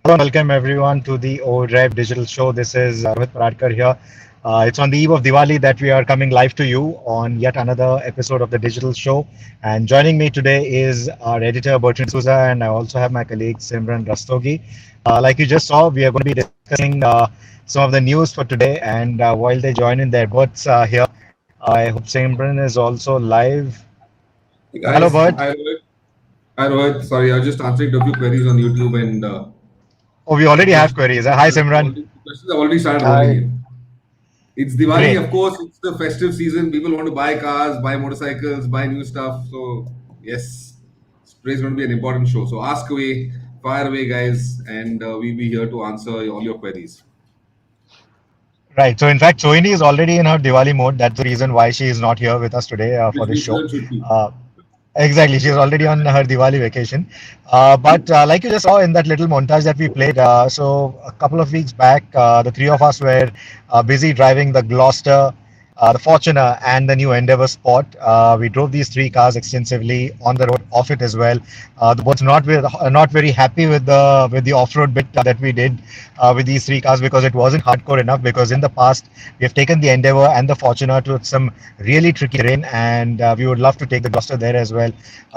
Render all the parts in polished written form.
Welcome everyone to the OVERDRIVE Digital Show. This is Rohit Paradkar here. It's on the eve of Diwali that we are coming live to you on yet another episode of the Digital Show. And joining me today is our editor Bertrand Souza, and I also have my colleague Simran Rastogi. Like you just saw, we are going to be discussing some of the news for today. And while they join in their berths here, I hope Simran is also live. Hey Hello, guys, Bert. Hi Rohit. Sorry, I was just answering a few queries on YouTube and Oh, we the already have questions queries. Hi, Simran. questions have already started rolling Hi. in. It's Diwali, Great. of course. It's the festive season. People want to buy cars, buy motorcycles, buy new stuff. So yes, today's going to be an important show. So ask away, fire away, guys, and we'll be here to answer all your queries. Right. So, in fact, Sohini is already in her Diwali mode. That's the reason why she is not here with us today for Which this we show. should be. Uh, exactly. She's already on her Diwali vacation. But like you just saw in that little montage that we played, so a couple of weeks back, the three of us were busy driving the Gloster, the Fortuner, and the new Endeavour Sport. We drove these three cars extensively on the road, off it as well. The boats not very happy with the off-road bit that we did with these three cars because it wasn't hardcore enough. Because in the past we have taken the Endeavour and the Fortuner to some really tricky terrain, and we would love to take the Gloster there as well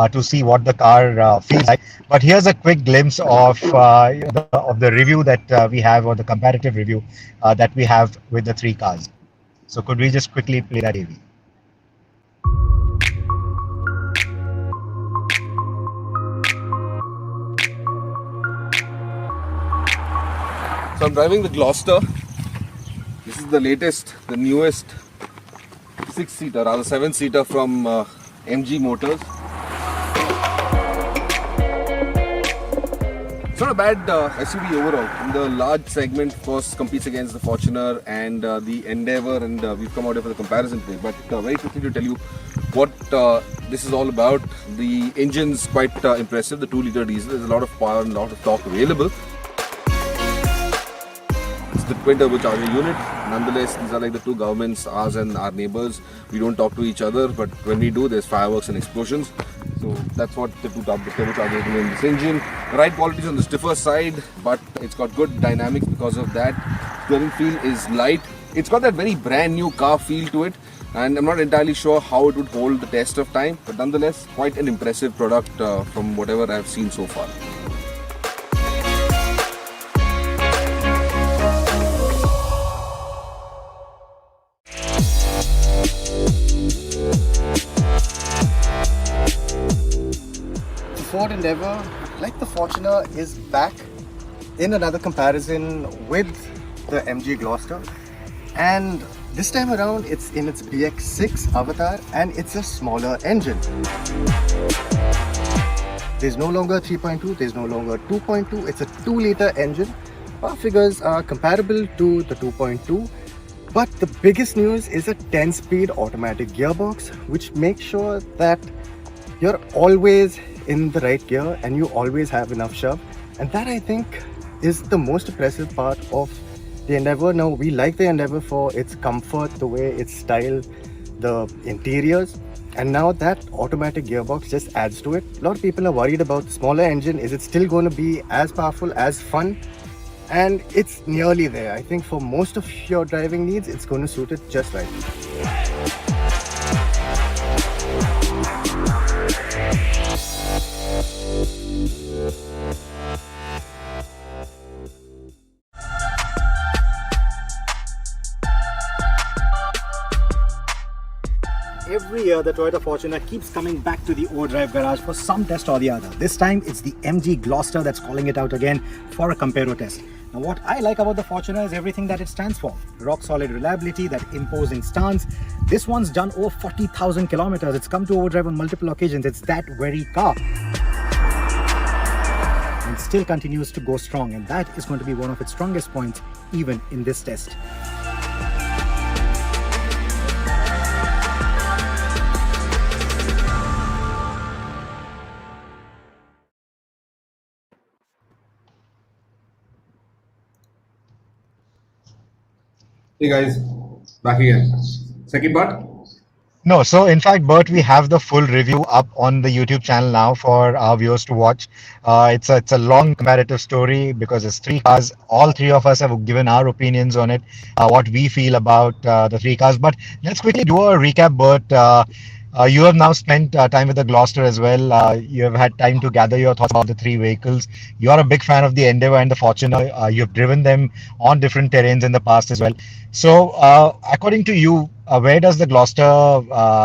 to see what the car feels like. But here's a quick glimpse of the review that we have, or the comparative review that we have with the three cars. So could we just quickly play that AV? So I'm driving the Gloster. This is the latest, the newest six-seater, rather seven-seater from MG Motors. It's not a bad SUV overall. In the large segment, of course, competes against the Fortuner and the Endeavour, and we've come out here for the comparison today. But very quickly to tell you what this is all about. The engine's quite impressive, the 2-liter diesel. There's a lot of power and a lot of torque available. It's the twin turbocharger unit. Nonetheless, these are like the two governments, ours and our neighbors. We don't talk to each other, but when we do, there's fireworks and explosions. So that's what the two turbochargers do in this engine. The ride quality is on the stiffer side, but it's got good dynamics because of that. Steering feel is light. It's got that very brand new car feel to it, and I'm not entirely sure how it would hold the test of time, but nonetheless, quite an impressive product from whatever I've seen so far. Ford Endeavour, like the Fortuner, is back in another comparison with the MG Gloster, and this time around it's in its BX6 avatar and it's a smaller engine. There's no longer 3.2, there's no longer 2.2, it's a 2-liter engine. Our figures are comparable to the 2.2, but the biggest news is a 10-speed automatic gearbox, which makes sure that you're always in the right gear and you always have enough shove, and that I think is the most impressive part of the Endeavour. Now, we like the Endeavour for its comfort, the way it's styled, the interiors, and now that automatic gearbox just adds to it. A lot of people are worried about the smaller engine. Is it still going to be as powerful, as fun? And it's nearly there. I think for most of your driving needs, it's going to suit it just right. Every year, the Toyota Fortuner keeps coming back to the OVERDRIVE garage for some test or the other. This time, it's the MG Gloster that's calling it out again for a comparo test. Now, what I like about the Fortuner is everything that it stands for. Rock solid reliability, that imposing stance. This one's done over 40,000 kilometers. It's come to OVERDRIVE on multiple occasions. It's that very car. And still continues to go strong. And that is going to be one of its strongest points, even in this test. Hey guys, back again. Second part. No, so in fact, Bert, we have the full review up on the YouTube channel now for our viewers to watch. It's a long comparative story because it's three cars. All three of us have given our opinions on it, what we feel about the three cars. But let's quickly do a recap, Bert. You have now spent time with the Gloster as well. You have had time to gather your thoughts about the three vehicles. You are a big fan of the Endeavour and the Fortuner. You have driven them on different terrains in the past as well. So, according to you, where does the Gloster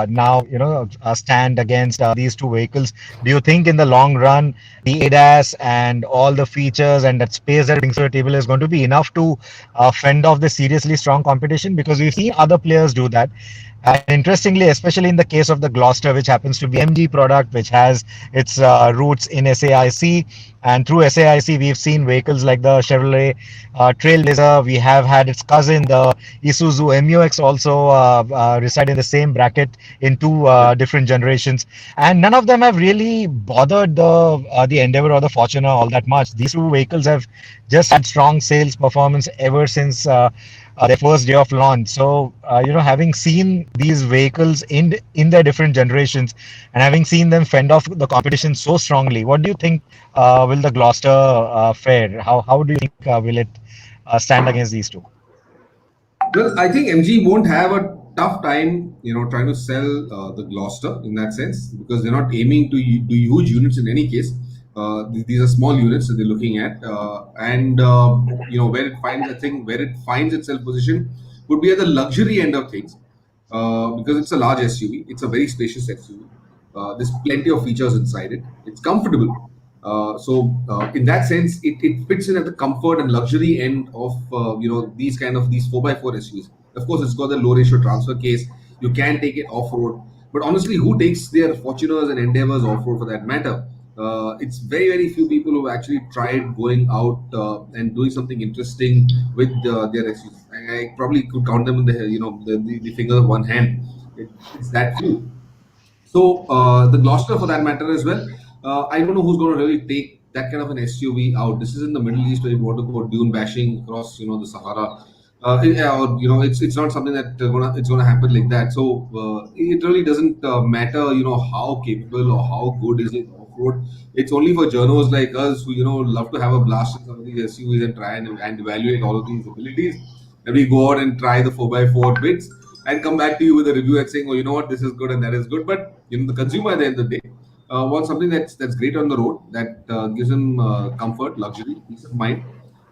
now, stand against these two vehicles? Do you think in the long run, the ADAS and all the features and that space that it brings to the table is going to be enough to fend off the seriously strong competition? Because we've seen other players do that. And interestingly, especially in the case of the Gloster, which happens to be MG product, which has its roots in SAIC, and through SAIC, we've seen vehicles like the Chevrolet Trailblazer. We have had its cousin, the Isuzu MUX, also reside in the same bracket in two different generations, and none of them have really bothered the Endeavour or the Fortuner all that much. These two vehicles have just had strong sales performance ever since their first day of launch. So, having seen these vehicles in their different generations and having seen them fend off the competition so strongly, what do you think will the Gloster fare? How do you think will it stand against these two? Well, I think MG won't have a tough time, trying to sell the Gloster in that sense because they're not aiming to do huge units in any case. These are small units that they're looking at, and where it finds, I think, where it finds itself positioned would be at the luxury end of things, because it's a large SUV. It's a very spacious SUV. There's plenty of features inside it. It's comfortable. So in that sense, it fits in at the comfort and luxury end of these 4x4 SUVs. Of course, it's got the low ratio transfer case. You can take it off road, but honestly, who takes their Fortuners and Endeavours off road for that matter? It's very few people who have actually tried going out and doing something interesting with their SUVs. I probably could count them in the finger of one hand. It's that few. So the Gloucester, for that matter, as well. I don't know who's going to really take that kind of an SUV out. This is in the Middle East where you want to go dune bashing across, the Sahara. Or, it's not something that it's gonna happen like that. So it really doesn't matter, how capable or how good is it off road. It's only for journos like us who love to have a blast in some of these SUVs and try and evaluate all of these abilities. And we go out and try the 4x4 bits and come back to you with a review and saying, oh, you know what, this is good and that is good. But the consumer at the end of the day wants something that's great on the road, that gives him comfort, luxury, peace of mind,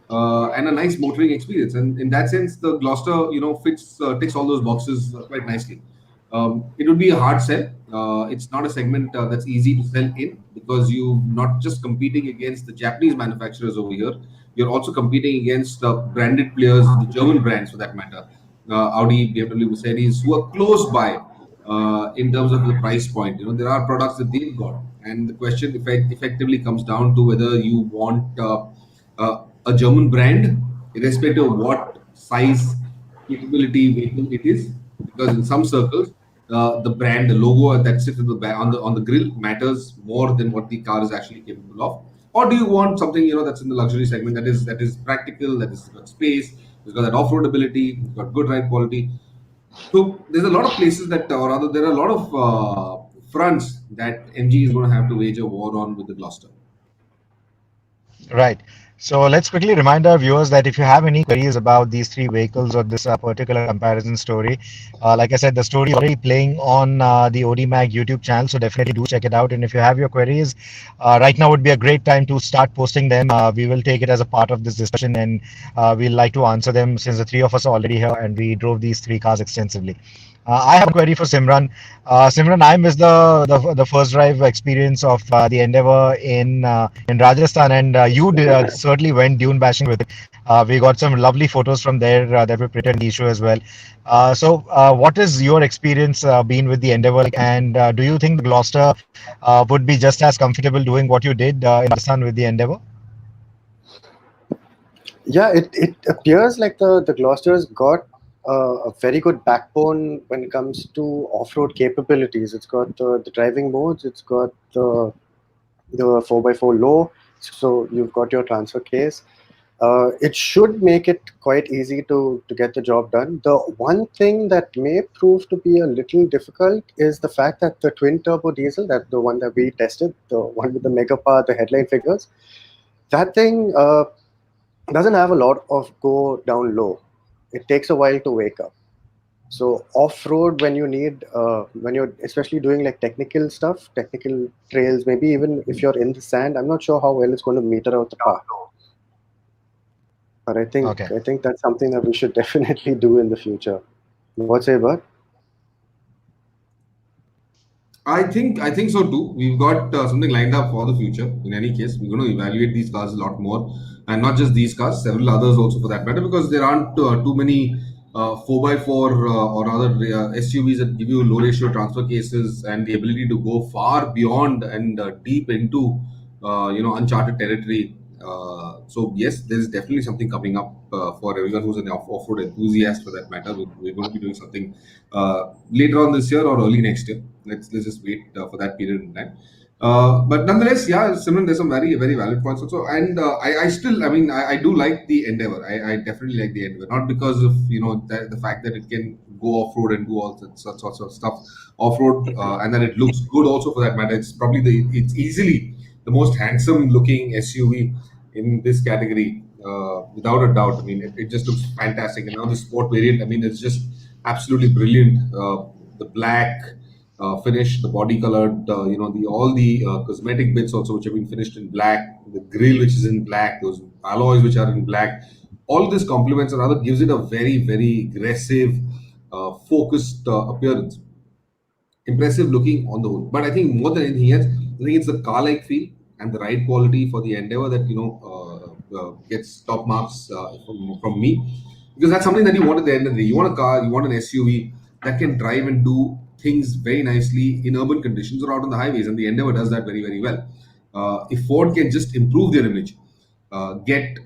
and a nice motoring experience. And in that sense, the Gloster, fits ticks all those boxes quite nicely. It would be a hard sell. It's not a segment that's easy to sell in because you're not just competing against the Japanese manufacturers over here. You're also competing against the branded players, the German brands for that matter, Audi, BMW, Mercedes, who are close by in terms of the price point. There are products that they've got, and the question effectively comes down to whether you want a German brand, irrespective of what size, capability, vehicle it is, because in some circles, the brand, the logo that sits in on the grill matters more than what the car is actually capable of. Or do you want something that's in the luxury segment that is practical, that is got space, it's got that off-road ability, it's got good ride quality. So there's a lot of places that, or rather, there are a lot of fronts that MG is going to have to wage a war on with the Gloster. Right. So let's quickly remind our viewers that if you have any queries about these three vehicles or this particular comparison story, like I said, the story is already playing on the OD Mag YouTube channel, so definitely do check it out. And if you have your queries, right now would be a great time to start posting them. We will take it as a part of this discussion, and we'll like to answer them since the three of us are already here and we drove these three cars extensively. I have a query for Simran. Simran, I missed the first drive experience of the Endeavour in Rajasthan, and you certainly went dune bashing with it. We got some lovely photos from there that were printed in the issue as well. So, what is your experience been with the Endeavour, and do you think the Gloster would be just as comfortable doing what you did in Rajasthan with the Endeavour? Yeah, it appears like the Gloucester's got a very good backbone when it comes to off-road capabilities. It's got the driving modes, it's got the 4x4 low, so you've got your transfer case. It should make it quite easy to get the job done. The one thing that may prove to be a little difficult is the fact that the twin turbo diesel, that the one that we tested, the one with the mega power, the headline figures, that thing doesn't have a lot of go down low. It takes a while to wake up. So off-road, when you need, when you're especially doing like technical stuff, technical trails, maybe even if you're in the sand, I'm not sure how well it's going to meter out the power. But Okay. I think that's something that we should definitely do in the future. What say, Bert? I think so too. We've got something lined up for the future. In any case, we're going to evaluate these cars a lot more, and not just these cars, several others also for that matter, because there aren't too many 4x4 or other SUVs that give you low ratio transfer cases and the ability to go far beyond and deep into uncharted territory. So yes, there's definitely something coming up for everyone who's an off-road enthusiast for that matter. We're going to be doing something later on this year or early next year. Let's just wait for that period in time. But nonetheless, yeah, Simran, there's some very valid points also, and I still, I mean, I do like the Endeavour. I definitely like the Endeavour, not because of the fact that it can go off road and do all such sorts of stuff off road, and then it looks good also for that matter. It's easily the most handsome looking SUV in this category, without a doubt. I mean, it just looks fantastic, and now the sport variant, I mean, it's just absolutely brilliant. The black finish, the body colored, the all the cosmetic bits also which have been finished in black, the grill which is in black, those alloys which are in black. All this complements or rather gives it a very aggressive, focused appearance. Impressive looking on the whole. But I think more than anything else, I think it's the car-like feel and the ride quality for the Endeavour that gets top marks from me, because that's something that you want at the end of the day. You want a car, you want an SUV that can drive and do things very nicely in urban conditions or out on the highways, and the Endeavour does that very well. If Ford can just improve their image, get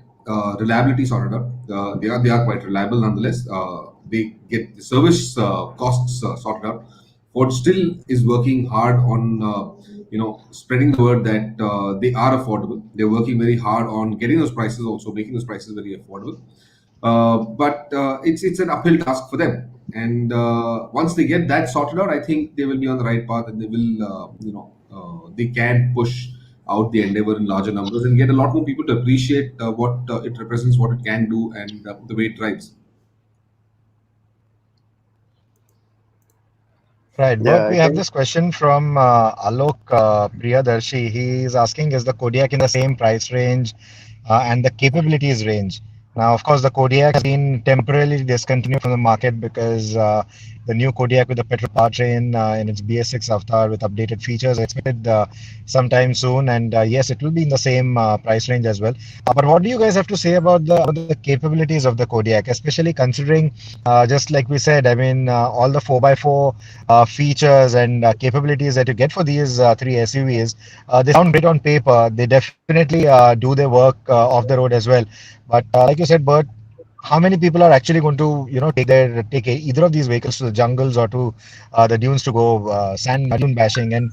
reliability sorted out. They are quite reliable nonetheless. They get the service costs sorted out. Ford still is working hard on spreading the word that they are affordable. They're working very hard on getting those prices, also making those prices very affordable. But it's an uphill task for them. And once they get that sorted out, I think they will be on the right path, and they will they can push out the Endeavour in larger numbers and get a lot more people to appreciate what it represents, what it can do, and the way it drives. Right, but Yeah, we I have think this question from Alok Priyadarshi. He is asking, is the Kodiak in the same price range and the capabilities range? Now, of course, the Kodiak has been temporarily discontinued from the market because the new Kodiak with the petrol powertrain in its BS6 avatar with updated features are expected sometime soon. And yes, it will be in the same price range as well. But what do you guys have to say about the capabilities of the Kodiak, especially considering, just like we said, I mean, all the 4x4 features and capabilities that you get for these three SUVs, they sound great on paper. They definitely do their work off the road as well. But like you said, Bert, how many people are actually going to, take either of these vehicles to the jungles or to the dunes to go sand dune bashing? And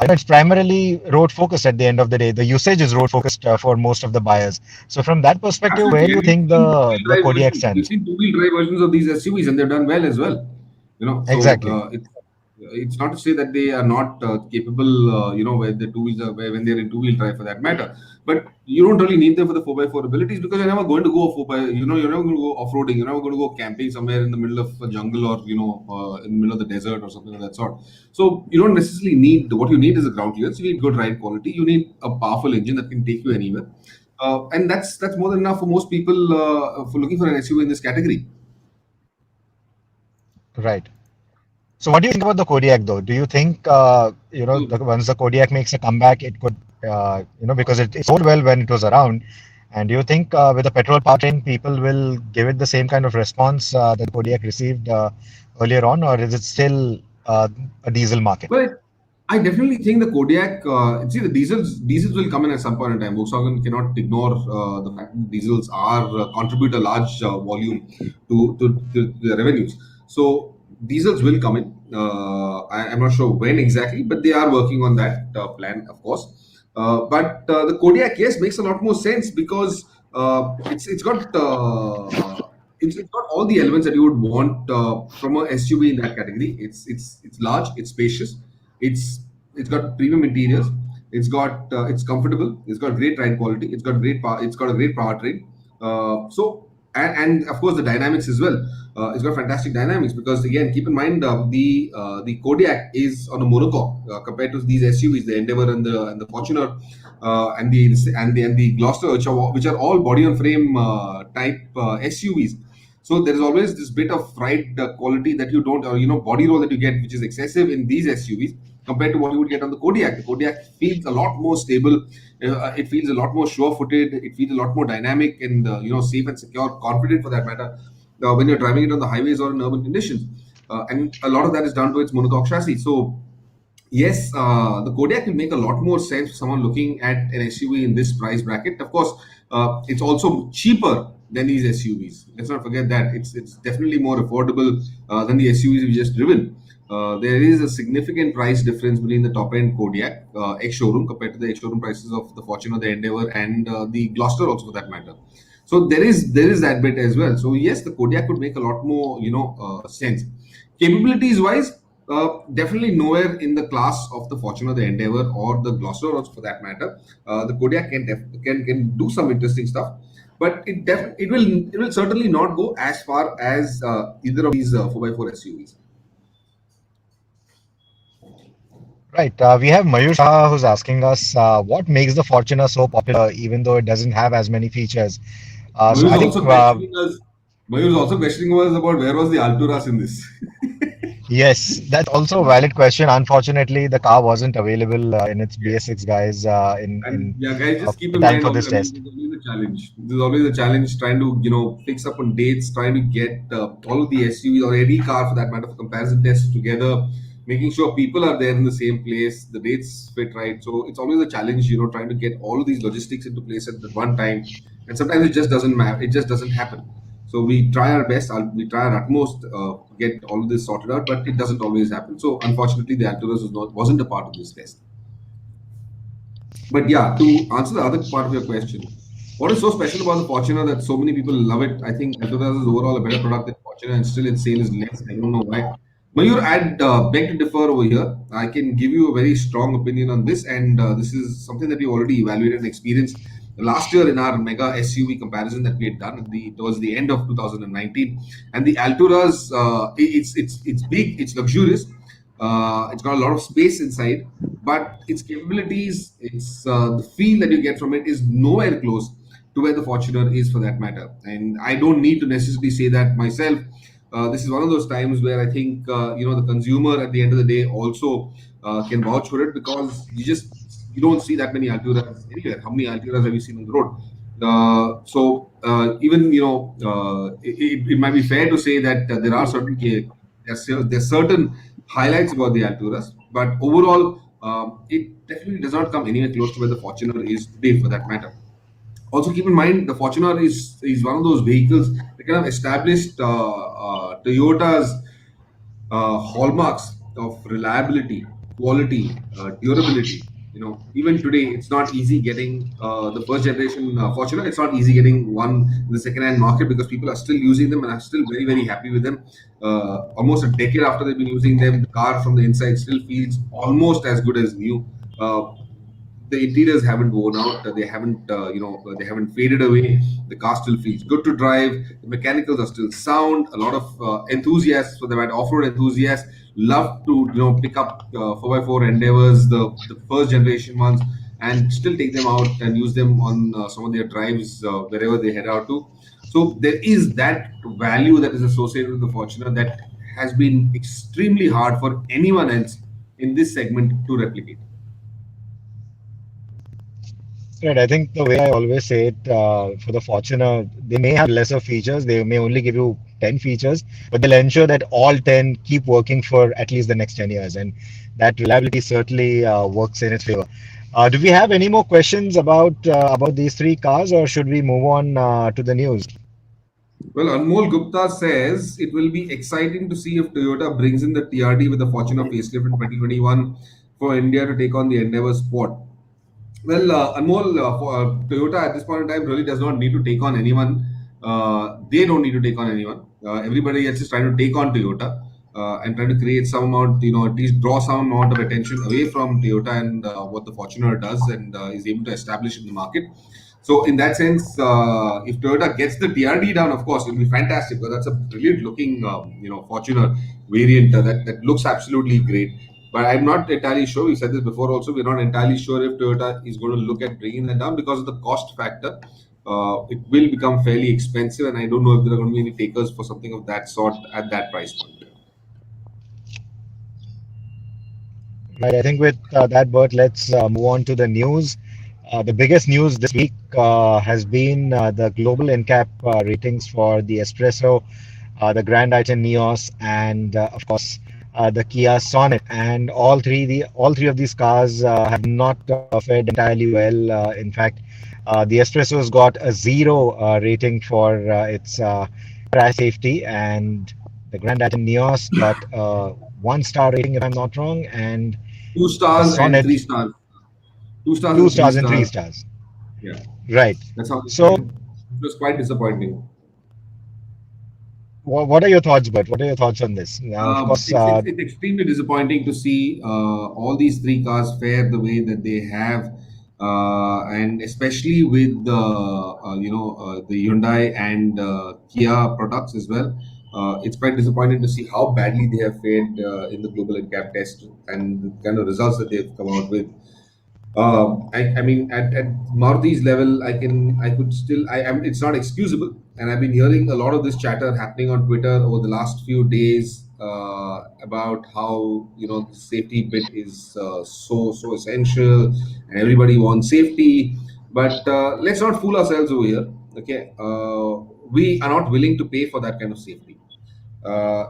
it's primarily road focused at the end of the day. The usage is road focused for most of the buyers. So from that perspective, where Absolutely, do you and we've think seen the two-wheel drive Kodiak versions. We've stands? seen two-wheel drive versions of these SUVs, and they've done well as well. So Exactly. it's not to say that they are not capable. Where the two wheels are, when they're in two-wheel drive for that matter. But you don't really need them for the 4x4 abilities, because you're never going to go you're never going to go off-roading. You're never going to go camping somewhere in the middle of a jungle or in the middle of the desert or something of that sort. So you don't necessarily need, what you need is a ground clearance. You need good ride quality. You need a powerful engine that can take you anywhere. And that's more than enough for most people for looking for an SUV in this category. Right. So what do you think about the Kodiak though? Do you think So, once the Kodiak makes a comeback, it could because it sold well when it was around, and do you think with the petrol powertrain, people will give it the same kind of response that Kodiak received earlier on, or is it still a diesel market? well, I definitely think the Kodiak. See, the diesels will come in at some point in time. Volkswagen cannot ignore the fact that diesels are contribute a large volume to the revenues. So diesels will come in. I'm not sure when exactly, but they are working on that plan, of course. But the Kodiak, yes, makes a lot more sense because It's got it's got all the elements that you would want from a SUV in that category. It's large, it's spacious, it's got premium interiors, it's comfortable, it's got great ride quality, it's got a great powertrain. And of course the dynamics as well. It's got fantastic dynamics because again, keep in mind the Kodiaq is on a monocoque compared to these SUVs, the Endeavour and the Fortuner and the Gloster, which are all body on frame type SUVs. So there is always this bit of ride quality that you don't, or body roll that you get, which is excessive in these SUVs compared to what you would get on the Kodiaq. The Kodiaq feels a lot more stable. It feels a lot more sure-footed. It feels a lot more dynamic and safe and secure, confident for that matter. When you're driving it on the highways or in urban conditions, and a lot of that is down to its monocoque chassis. So yes, the Kodiaq will make a lot more sense for someone looking at an SUV in this price bracket. Of course, it's also cheaper than these SUVs. Let's not forget that it's definitely more affordable than the SUVs we just driven. There is a significant price difference between the top end Kodiaq ex-showroom compared to the ex-showroom prices of the Fortuner, the Endeavour, and the Gloster also for that matter. So there is that bit as well. So yes, the Kodiaq could make a lot more sense. Capabilities wise, definitely nowhere in the class of the Fortuner, the Endeavour, or the Gloster, also for that matter. The Kodiaq can do some interesting stuff, but it will certainly not go as far as either of these 4x4 SUVs. Right. We have Mayur Shah who's asking us what makes the Fortuner so popular, even though it doesn't have as many features. So Mayur's I think also questioning us. Mayur's also questioning us about where was the Alturas in this. yes, that's also a valid question. Unfortunately, the car wasn't available in its BS6 guys And in yeah, guys, just keep in in time mind. for this I mean, test. there's always a challenge. There's always a challenge trying to fix up on dates, trying to get all of the SUVs or any car for that matter for comparison tests together, making sure people are there in the same place, the dates fit right. So it's always a challenge, trying to get all of these logistics into place at the one time, and sometimes it just doesn't matter. It just doesn't happen. So we try our best. We try our utmost to get all of this sorted out, but it doesn't always happen. So unfortunately, the Alturas wasn't a part of this test. But yeah, to answer the other part of your question, what is so special about the Fortuner that so many people love it? I think Altoras is overall a better product than Fortuner, and still its sale is less. I don't know why. Mayur, I'd beg to differ over here. I can give you a very strong opinion on this, and this is something that we already evaluated and experienced last year in our mega SUV comparison that we had done towards the end of 2019. And the Alturas, it's big, it's luxurious, it's got a lot of space inside, but its capabilities, its the feel that you get from it is nowhere close to where the Fortuner is for that matter. And I don't need to necessarily say that myself. This is one of those times where I think the consumer at the end of the day also can vouch for it because you don't see that many Alturas anywhere. How many Alturas have you seen on the road? Even it might be fair to say that there are there's certain highlights about the Alturas, but overall, it definitely does not come anywhere close to where the Fortuner is today, for that matter. Also, keep in mind the Fortuner is one of those vehicles that kind of established Toyota's hallmarks of reliability, quality, durability. Even today, it's not easy getting the first generation Fortuner. It's not easy getting one in the second-hand market because people are still using them and are still very, very happy with them. Almost a decade after they've been using them, the car from the inside still feels almost as good as new. The interiors haven't worn out. They haven't faded away. The car still feels good to drive. The mechanicals are still sound. A lot of enthusiasts, for the matter, off-road enthusiasts, love to pick up 4x4 Endeavours, the first generation ones, and still take them out and use them on some of their drives wherever they head out to. So there is that value that is associated with the Fortuner that has been extremely hard for anyone else in this segment to replicate. Right. I think the way I always say it for the Fortuner, they may have lesser features. They may only give you 10 features, but they'll ensure that all 10 keep working for at least the next 10 years. And that reliability certainly works in its favor. Do we have any more questions about these three cars, or should we move on to the news? Well, Anmol Gupta says it will be exciting to see if Toyota brings in the TRD with the Fortuner facelift in 2021 for India to take on the Endeavour Sport. Well, Anmol, Toyota at this point in time really does not need to take on anyone. They don't need to take on anyone. Everybody else is trying to take on Toyota and trying to create some amount, at least draw some amount of attention away from Toyota and what the Fortuner does and is able to establish in the market. So, in that sense, if Toyota gets the TRD down, of course, it will be fantastic because that's a brilliant looking, Fortuner variant that looks absolutely great. But I'm not entirely sure. We said this before also. We're not entirely sure if Toyota is going to look at bringing that down because of the cost factor. It will become fairly expensive, and I don't know if there are going to be any takers for something of that sort at that price point. Right, I think with that, Bert, let's move on to the news. The biggest news this week has been the global NCAP ratings for the Espresso, the Grand Iton Neos, and of course the Kia Sonet. And all three of these cars have not fared entirely well. In fact, the Espresso's got a zero rating for its crash safety, and the Grand Iton Neos got a one-star rating, if I'm not wrong, and Two the stars and Sonnet three stars. Two stars two and three stars and three stars. stars. Yeah, Right. that's how they So, rated. It was quite disappointing. what are your thoughts, Bert? What are your thoughts on this? Now, of course, It's extremely disappointing to see all these three cars fare the way that they have, and especially with the Hyundai and Kia products as well. It's quite disappointing to see how badly they have fared in the global NCAP test and the kind of results that they've come out with. I mean, at Maruti's level, I could still, it's not excusable. And I've been hearing a lot of this chatter happening on Twitter over the last few days about how, the safety bit is so essential and everybody wants safety. But let's not fool ourselves over here. Okay. We are not willing to pay for that kind of safety.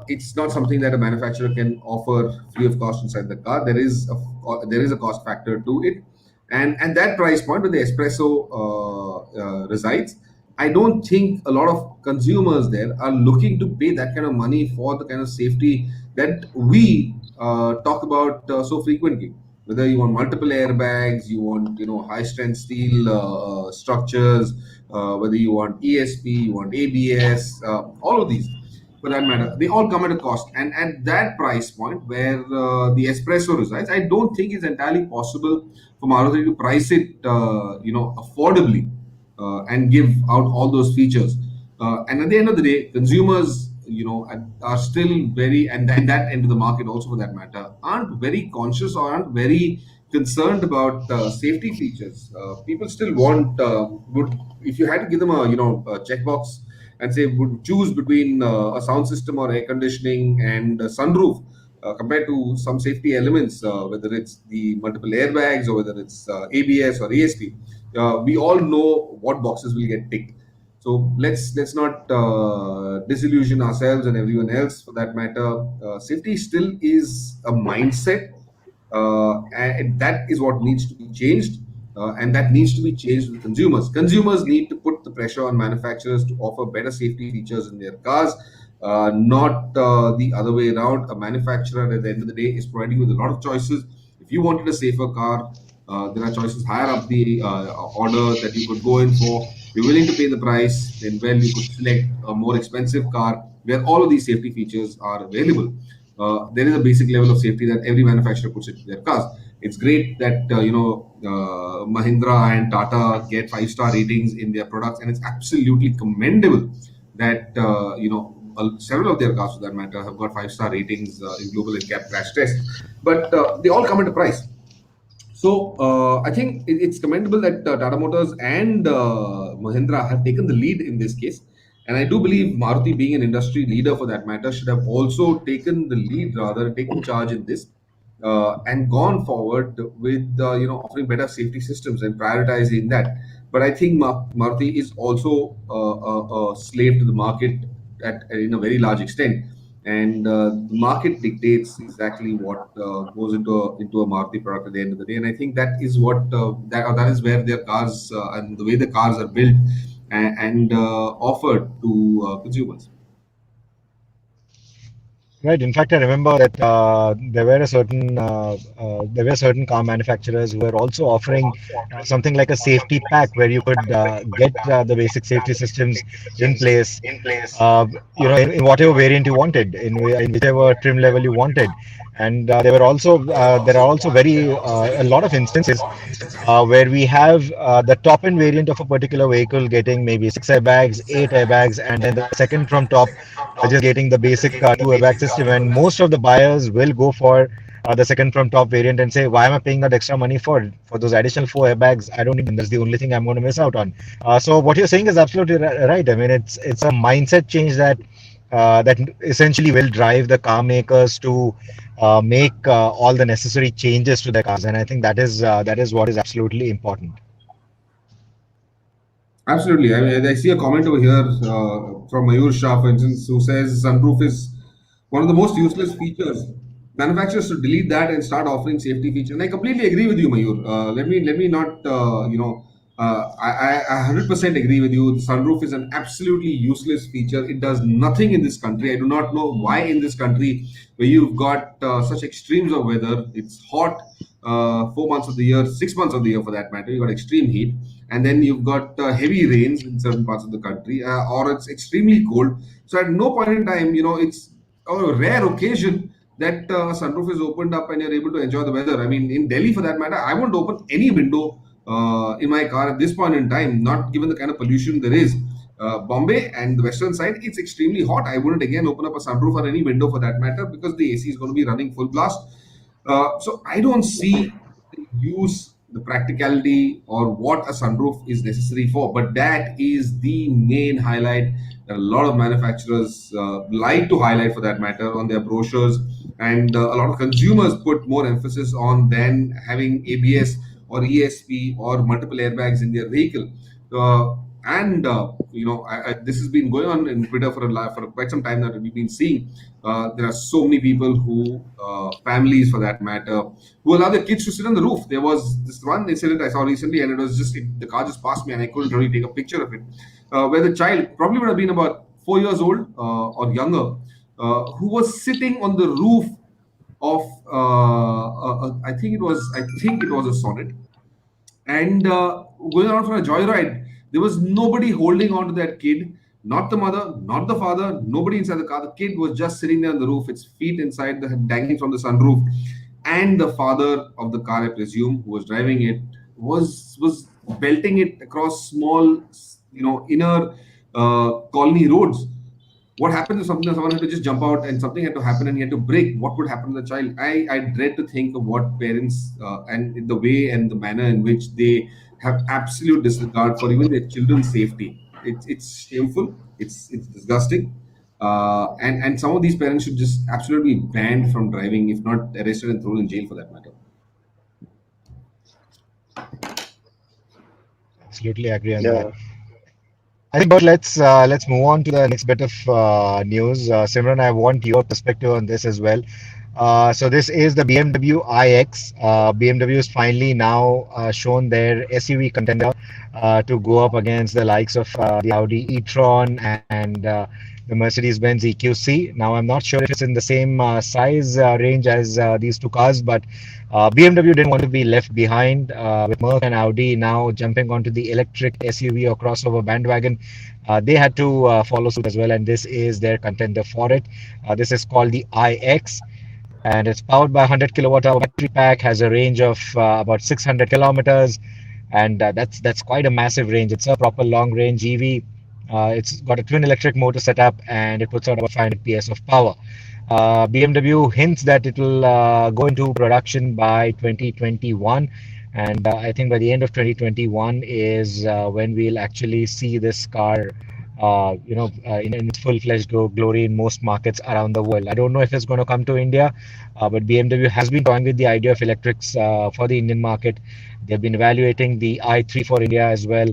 It's not something that a manufacturer can offer free of cost inside the car. There is a cost factor to it, and that price point where the espresso resides, I don't think a lot of consumers there are looking to pay that kind of money for the kind of safety that we talk about so frequently. Whether you want multiple airbags, you want high strength steel structures, whether you want ESP, you want ABS, all of these for that matter, they all come at a cost. And at that price point where the espresso resides, I don't think it's entirely possible for Maruti to price it, affordably and give out all those features. And at the end of the day, consumers, are still very, and that end of the market also for that matter, aren't very conscious or aren't very concerned about safety features. People still want, would if you had to give them a checkbox and say would choose between a sound system or air conditioning and a sunroof compared to some safety elements, whether it's the multiple airbags or whether it's ABS or ESP. We all know what boxes will get ticked. So let's not disillusion ourselves and everyone else for that matter. Safety still is a mindset, and that is what needs to be changed, and that needs to be changed with consumers. Consumers need to put the pressure on manufacturers to offer better safety features in their cars, not the other way around. A manufacturer at the end of the day is providing you with a lot of choices. If you wanted a safer car, there are choices higher up the order that you could go in for. If you're willing to pay the price, then well, you could select a more expensive car where all of these safety features are available. There is a basic level of safety that every manufacturer puts into their cars. It's great that Mahindra and Tata get five-star ratings in their products, and it's absolutely commendable that several of their cars, for that matter, have got five-star ratings in global and cap crash tests. But they all come at a price. So I think it's commendable that Tata Motors and Mahindra have taken the lead in this case. And I do believe Maruti, being an industry leader for that matter, should have also taken the lead, rather taken charge in this, and gone forward with offering better safety systems and prioritizing that. But I think Maruti is also a slave to the market in a very large extent, and the market dictates exactly what goes into a Maruti product at the end of the day. And I think that is what that is where their cars and the way the cars are built and offered to consumers. Right. In fact, I remember that there were certain car manufacturers who were also offering something like a safety pack where you could get the basic safety systems in place, uh, in whatever variant you wanted, in whichever trim level you wanted. And there are also a lot of instances where we have the top end variant of a particular vehicle getting maybe six airbags, eight airbags, and then the second from top just getting the basic two airbag system. And most of the buyers will go for the second from top variant and say, why am I paying that extra money for those additional four airbags? I don't need them. That's the only thing I'm going to miss out on. So what you're saying is absolutely right. I mean, it's a mindset change that essentially will drive the car makers to make all the necessary changes to their cars, and I think that is what is absolutely important. Absolutely. I see a comment over here from Mayur Shah, for instance, who says sunroof is one of the most useless features. Manufacturers should delete that and start offering safety features. And I completely agree with you, Mayur. Let me not I 100% agree with you. The sunroof is an absolutely useless feature. It does nothing in this country. I do not know why in this country where you've got such extremes of weather. It's hot 4 months of the year, 6 months of the year for that matter. You've got extreme heat, and then you've got heavy rains in certain parts of the country, or it's extremely cold. So at no point in time, it's a rare occasion that sunroof is opened up and you're able to enjoy the weather. I mean, in Delhi, for that matter, I won't open any window in my car at this point in time, not given the kind of pollution there is. Bombay and the western side, it's extremely hot. I wouldn't again open up a sunroof or any window for that matter because the AC is going to be running full blast. So I don't see the use, the practicality, or what a sunroof is necessary for. But that is the main highlight that a lot of manufacturers like to highlight, for that matter, on their brochures, and a lot of consumers put more emphasis on than having ABS or ESP or multiple airbags in their vehicle. And this has been going on in Twitter for quite some time that we've been seeing. There are so many people who, families for that matter, who allow their kids to sit on the roof. There was this one incident I saw recently, and it was the car just passed me, and I couldn't really take a picture of it, where the child probably would have been about 4 years old or younger, who was sitting on the roof of I think it was a Sonnet, and going around for a joyride. There was nobody holding on to that kid, not the mother, not the father, nobody inside the car. The kid was just sitting there on the roof, its feet inside, dangling from the sunroof. And the father of the car, I presume, who was driving it, was belting it across small, inner colony roads. What happened is someone had to just jump out and something had to happen and he had to brake. What would happen to the child? I dread to think of what parents and the way and the manner in which they have absolute disregard for even their children's safety. It's shameful. It's disgusting. And some of these parents should just absolutely be banned from driving, if not arrested and thrown in jail for that matter. Absolutely agree on that. I think, but let's move on to the next bit of news. Simran, I want your perspective on this as well. So this is the BMW iX. BMW is finally now shown their SUV contender to go up against the likes of the Audi e-tron and the Mercedes-Benz EQC. Now, I'm not sure if it's in the same size range as these two cars, but BMW didn't want to be left behind with Merc and Audi now jumping onto the electric SUV or crossover bandwagon. They had to follow suit as well, and this is their contender for it. This is called the iX, and it's powered by 100 kilowatt hour battery pack, has a range of about 600 kilometers, and that's quite a massive range. It's a proper long range EV. It's got a twin electric motor setup, and it puts out about 500 PS of power. BMW hints that it will go into production by 2021, and I think by the end of 2021 is when we'll actually see this car in its full-fledged glory in most markets around the world. I don't know if it's going to come to India, but BMW has been toying with the idea of electrics for the Indian market. They've been evaluating the i3 for India as well.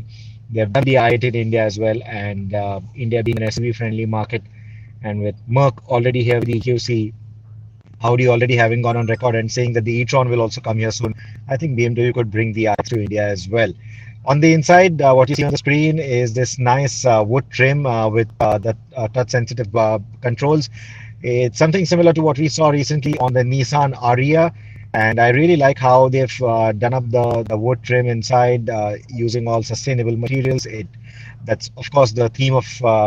They've done the i8 in India as well, and India being an SUV-friendly market, and with Merc already here with the EQC, Audi already having gone on record and saying that the e-tron will also come here soon, I think BMW could bring the iX to India as well. On the inside, what you see on the screen is this nice wood trim with the touch-sensitive controls. It's something similar to what we saw recently on the Nissan Ariya, and I really like how they've done up the wood trim inside using all sustainable materials. That's of course the theme of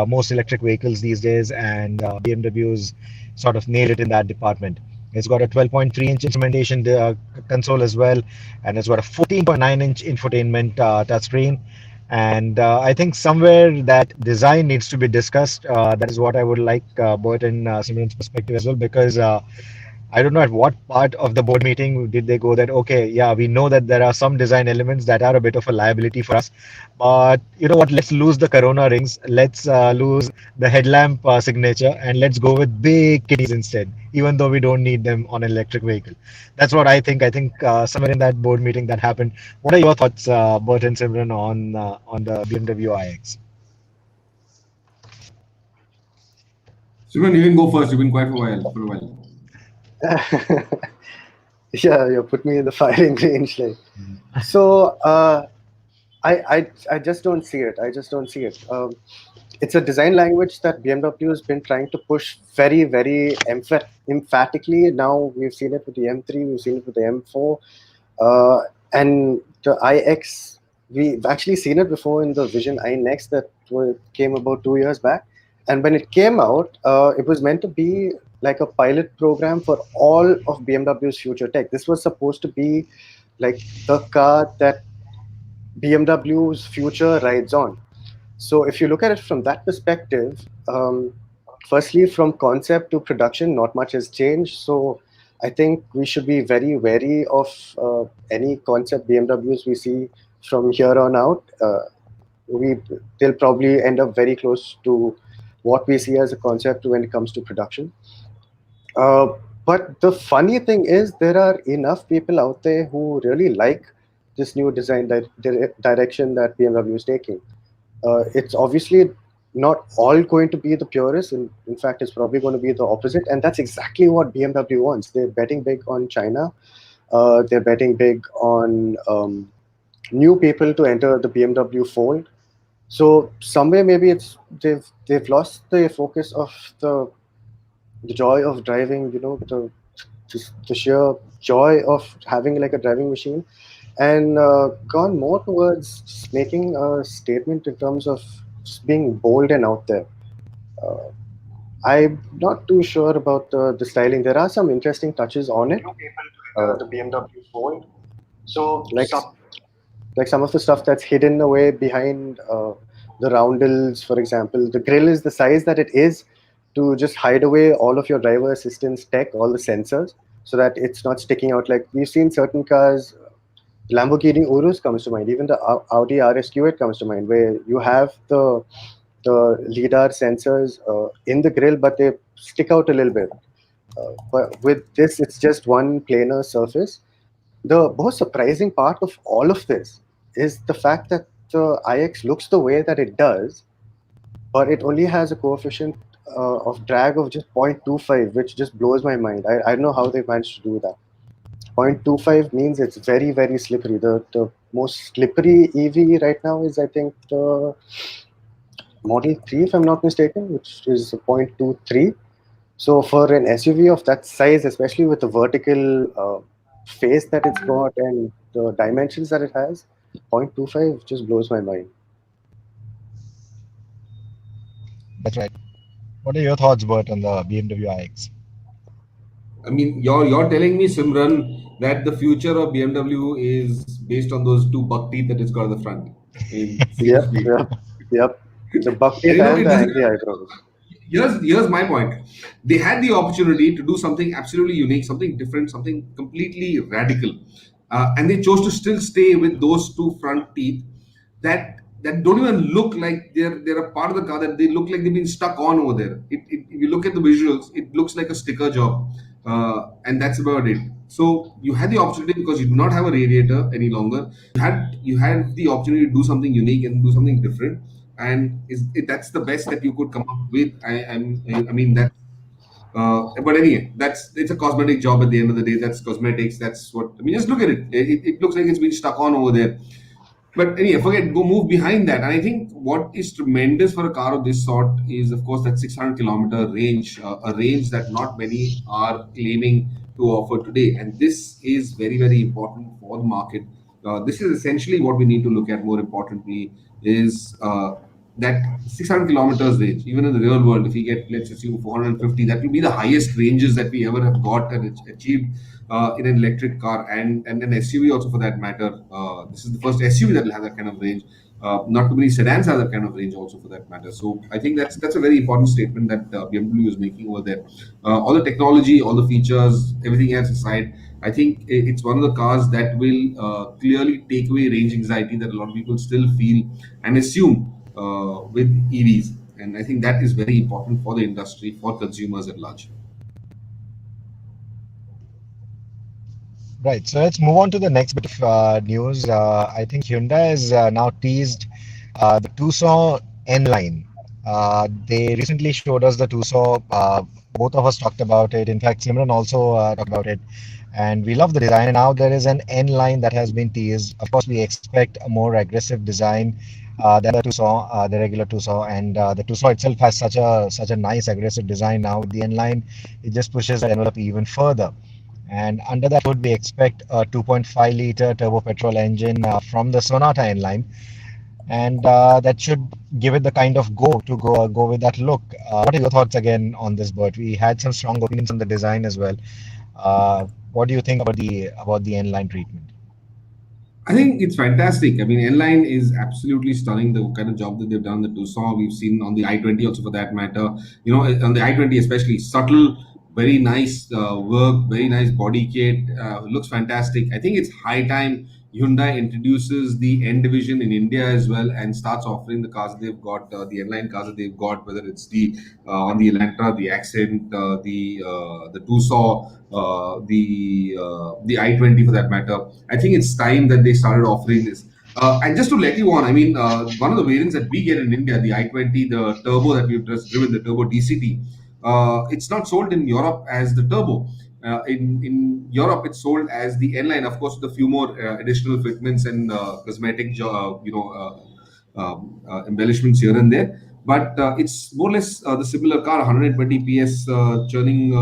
most electric vehicles these days, and BMW's sort of nailed it in that department. It's got a 12.3-inch instrumentation console as well, and it's got a 14.9-inch infotainment touchscreen. And I think somewhere that design needs to be discussed. That is what I would like Bert and Simran's perspective as well, because I don't know at what part of the board meeting did they go that, okay, yeah, we know that there are some design elements that are a bit of a liability for us, but you know what, let's lose the Corona rings, let's lose the headlamp signature, and let's go with big kitties instead, even though we don't need them on an electric vehicle. That's what I think. I think somewhere in that board meeting that happened. What are your thoughts, Bert and Simran, on the BMW iX? Simran, you can go first. You've been quiet for a while. Yeah, you put me in the firing range. Like, so I just don't see it. I just don't see it. It's a design language that BMW has been trying to push very, very emphatically. Now we've seen it with the M3, we've seen it with the M4, and the iX. We've actually seen it before in the Vision I Next that came about 2 years back. And when it came out, it was meant to be like a pilot program for all of BMW's future tech. This was supposed to be like the car that BMW's future rides on. So if you look at it from that perspective, firstly, from concept to production, not much has changed. So I think we should be very wary of any concept BMWs we see from here on out. They'll probably end up very close to what we see as a concept when it comes to production. But the funny thing is, there are enough people out there who really like this new design direction that BMW is taking. It's obviously not all going to be the purest. In fact, it's probably going to be the opposite. And that's exactly what BMW wants. They're betting big on China. They're betting big on new people to enter the BMW fold. So somewhere maybe they've lost the focus of the joy of driving, the sheer joy of having like a driving machine, and gone more towards just making a statement in terms of just being bold and out there. I'm not too sure about the styling. There are some interesting touches on it. The BMW fold. So like some of the stuff that's hidden away behind the roundels, for example. The grille is the size that it is to just hide away all of your driver assistance tech, all the sensors, so that it's not sticking out. Like we've seen certain cars, Lamborghini Urus comes to mind, even the Audi RSQ8 comes to mind, where you have the LiDAR sensors in the grille, but they stick out a little bit. But with this, it's just one planar surface. The most surprising part of all of this is the fact that the iX looks the way that it does, but it only has a coefficient of drag of just 0.25, which just blows my mind. I don't know how they managed to do that. 0.25 means it's very, very slippery. The most slippery EV right now is, I think, the Model 3, if I'm not mistaken, which is 0.23. So for an SUV of that size, especially with the vertical face that it's got and the dimensions that it has, 0.25 just blows my mind. That's right. What are your thoughts, Bert, on the BMW iX? I mean, you're telling me, Simran, that the future of BMW is based on those two buck teeth that it's got at the front. I mean, seriously. Yep. The buck teeth You know, and it the doesn't- angry eyebrows. Here's my point. They had the opportunity to do something absolutely unique, something different, something completely radical, and they chose to still stay with those two front teeth that don't even look like they're a part of the car. That they look like they've been stuck on over there. If you look at the visuals, it looks like a sticker job, and that's about it. So you had the opportunity because you do not have a radiator any longer. You had the opportunity to do something unique and do something different, and that's the best that you could come up with. I mean that. But anyway, it's a cosmetic job at the end of the day. That's cosmetics. That's what I mean. Just look at it. It looks like it's been stuck on over there. But anyway, forget, go move behind that. And I think what is tremendous for a car of this sort is, of course, that 600-kilometer range, a range that not many are claiming to offer today. And this is very, very important for the market. This is essentially what we need to look at more importantly is that 600 kilometers range. Even in the real world, if we get, let's assume 450, that will be the highest ranges that we ever have got and achieved in an electric car and an SUV also for that matter. This is the first SUV that will have that kind of range. Not too many sedans have that kind of range also for that matter. So I think that's a very important statement that BMW is making over there. All the technology, all the features, everything else aside, I think it's one of the cars that will clearly take away range anxiety that a lot of people still feel and assume with EVs. And I think that is very important for the industry, for consumers at large. Right. So let's move on to the next bit of news. I think Hyundai has now teased the Tucson N line. They recently showed us the Tucson. Both of us talked about it. In fact, Simran also talked about it. And we love the design. And now there is an N line that has been teased. Of course, we expect a more aggressive design than the Tucson, the regular Tucson. And the Tucson itself has such a nice aggressive design now. With the N line, it just pushes that envelope even further. And under that hood, we expect a 2.5-liter turbo petrol engine from the Sonata inline, and that should give it the kind of go with that look. What are your thoughts again on this bird? We had some strong opinions on the design as well. What do you think about the inline treatment? I think it's fantastic. I mean, N-Line is absolutely stunning. The kind of job that they've done, the Tucson, we've seen on the i20 also for that matter. You know, on the i20 especially, subtle, very nice work, very nice body kit, looks fantastic. I think it's high time Hyundai introduces the N division in India as well and starts offering the cars that they've got, the N-Line cars that they've got, whether it's the on the Elantra, the Accent, the Tucson, the i20 for that matter. I think it's time that they started offering this. And just to let you on, I mean, one of the variants that we get in India, the i20, the turbo that we've just driven, the turbo DCT, it's not sold in Europe as the turbo. In Europe, it's sold as the N line, of course, with a few more additional fitments and cosmetic, embellishments here and there. But it's more or less the similar car, 120 PS churning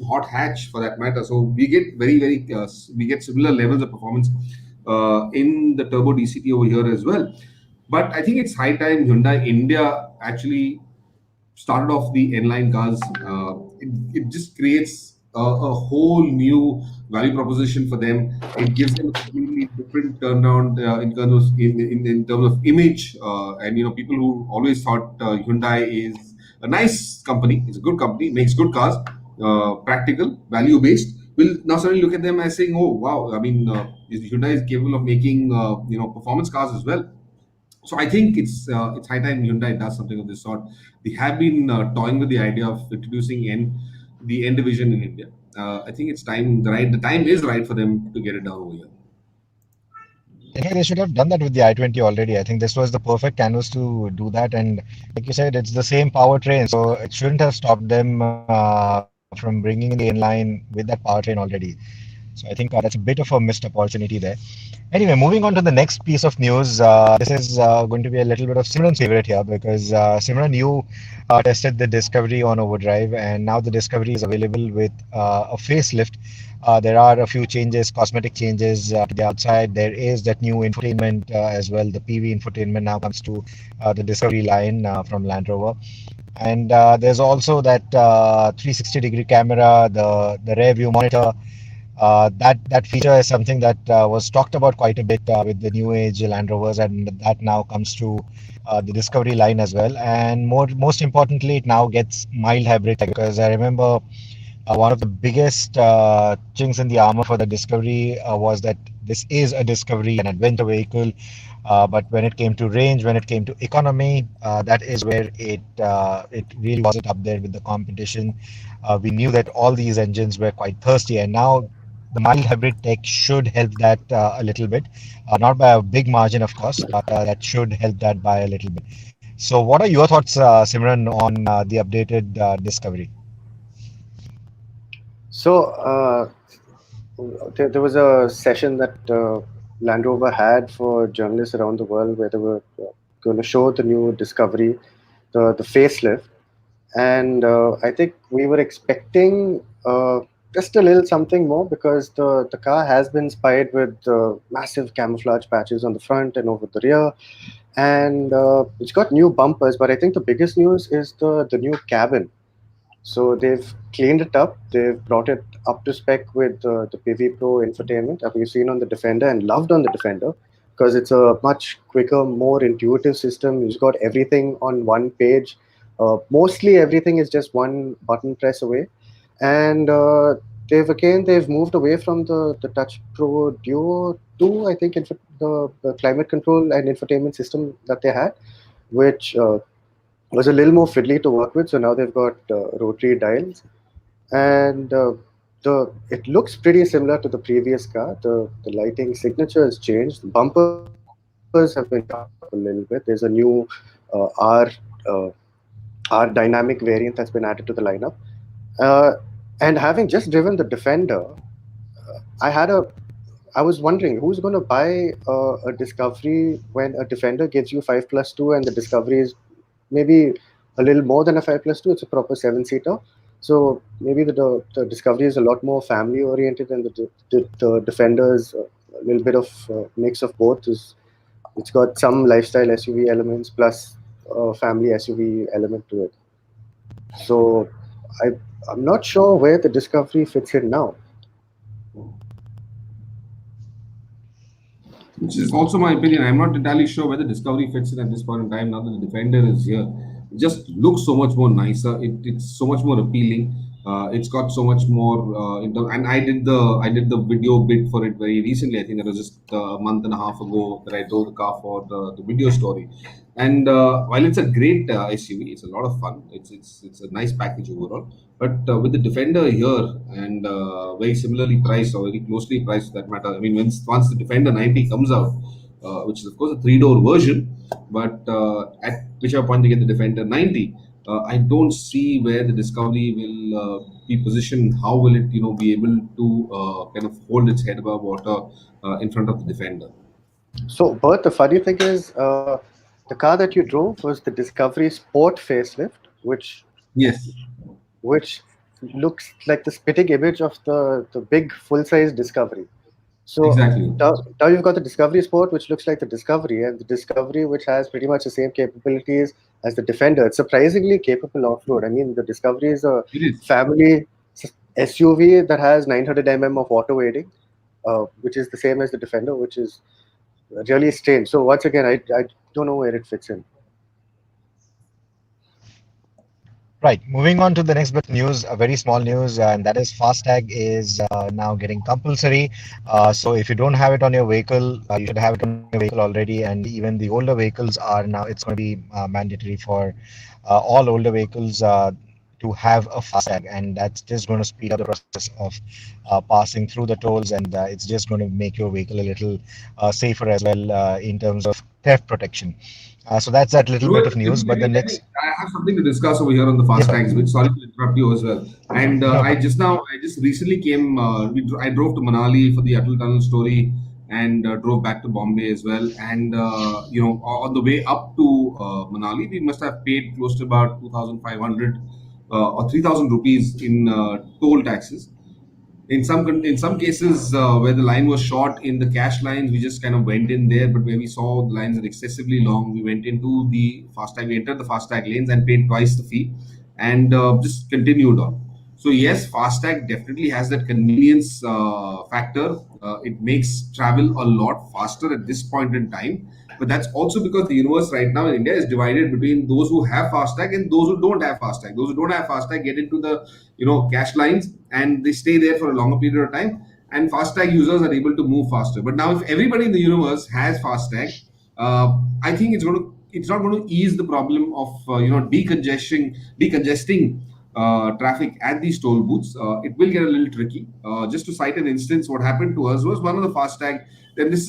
hot hatch for that matter. So we get we get similar levels of performance in the turbo DCT over here as well. But I think it's high time Hyundai India actually started off the N-line cars. It just creates a whole new value proposition for them. It gives them a completely different turnaround in terms of image. And you know, people who always thought Hyundai is a nice company, it's a good company, makes good cars, practical, value based. Will now suddenly look at them as saying, "Oh wow! I mean, Hyundai is capable of making performance cars as well." So I think it's high time Hyundai does something of this sort. They have been toying with the idea of introducing the N division in India. I think it's time. The time is right for them to get it down over here. I think they should have done that with the i20 already. I think this was the perfect canvas to do that. And like you said, it's the same powertrain, so it shouldn't have stopped them from bringing in the inline with that powertrain already. So I think that's a bit of a missed opportunity there. Anyway, moving on to the next piece of news. This is going to be a little bit of Simran's favorite here because Simran, you tested the Discovery on Overdrive, and now the Discovery is available with a facelift. There are a few changes, cosmetic changes to the outside. There is that new infotainment as well. The PV infotainment now comes to the Discovery line from Land Rover. And there's also that 360-degree camera, the rear view monitor. That feature is something that was talked about quite a bit with the new age Land Rovers, and that now comes to the Discovery line as well. And most importantly, it now gets mild hybrid tech, because I remember one of the biggest chinks in the armor for the Discovery was that this is a Discovery, an adventure vehicle. But when it came to range, when it came to economy, that is where it really wasn't up there with the competition. We knew that all these engines were quite thirsty, and now the mild hybrid tech should help that a little bit. Not by a big margin, of course, but that should help that by a little bit. So, what are your thoughts, Simran, on the updated Discovery? So there was a session that Land Rover had for journalists around the world, where they were going to show the new Discovery, the facelift. And I think we were expecting just a little something more, because the car has been spied with massive camouflage patches on the front and over the rear, and it's got new bumpers. But I think the biggest news is the new cabin. So they've cleaned it up. They've brought it up to spec with the PV Pro infotainment that we've seen on the Defender and loved on the Defender, because it's a much quicker, more intuitive system. It's got everything on one page. Mostly everything is just one button press away. And they've moved away from the Touch Pro Duo 2, I think, the climate control and infotainment system that they had, which was a little more fiddly to work with. So now they've got rotary dials, and the it looks pretty similar to the previous car. The lighting signature has changed. The bumpers have been touched up a little bit. There's a new R R dynamic variant that's been added to the lineup. Uh, and having just driven the Defender, I had a I was wondering who's going to buy a Discovery when a Defender gives you 5+2 and the Discovery is maybe a little more than a 5+2. It's a proper seven-seater. So maybe the Discovery is a lot more family oriented, and the Defender is a little bit of mix of both. It's got some lifestyle SUV elements plus family SUV element to it. So I I'm not sure where the Discovery fits in now. Which is also my opinion. I'm not entirely sure whether Discovery fits in at this point in time. Now that the Defender is here, it just looks so much more nicer. It's so much more appealing. It's got so much more. And I did the video bit for it very recently. I think that was just a month and a half ago that I drove the car for the video story. And while it's a great SUV, it's a lot of fun. It's a nice package overall. But with the Defender here, and very similarly priced, or very closely priced for that matter. I mean, once the Defender 90 comes out, which is of course a three-door version, but at whichever point they get the Defender 90, I don't see where the Discovery will be positioned. How will it, be able to kind of hold its head above water in front of the Defender? So, Bert, the funny thing is, the car that you drove was the Discovery Sport facelift, Yes, which looks like the spitting image of the big full-size Discovery. So exactly. now you've got the Discovery Sport, which looks like the Discovery, and the Discovery, which has pretty much the same capabilities as the Defender. It's surprisingly capable off-road. I mean, the Discovery is a It is. family SUV that has 900 mm of auto aiding, which is the same as the Defender, which is really strange. So once again, I don't know where it fits in. Right. Moving on to the next bit of news, a very small news, and that is FASTag is now getting compulsory. So if you don't have it on your vehicle, you should have it on your vehicle already. And even the older vehicles are now, it's going to be mandatory for all older vehicles to have a FASTag. And that's just going to speed up the process of passing through the tolls. And it's just going to make your vehicle a little safer as well in terms of theft protection. So that's that little bit of news. But the next, I have something to discuss over here on the yes, fast sir. tags, which sorry to interrupt you as well. And No problem. I just recently came. I drove to Manali for the Atal Tunnel story, and drove back to Bombay as well. And on the way up to Manali, we must have paid close to about 2,500 or 3,000 rupees in toll taxes. In some cases where the line was short in the cash lines, we just kind of went in there. But where we saw the lines are excessively long, we went into the fastag. We entered the fastag lanes and paid twice the fee, and just continued on. So yes, fastag definitely has that convenience factor. It makes travel a lot faster at this point in time. But that's also because the universe right now in India is divided between those who have fastag and those who don't have fastag. Those who don't have fastag get into the cash lines, and they stay there for a longer period of time, and fastag users are able to move faster. But now if everybody in the universe has fastag, I think it's not going to ease the problem of decongesting traffic at these toll booths. It will get a little tricky. Just to cite an instance, what happened to us was one of the fastag. Then this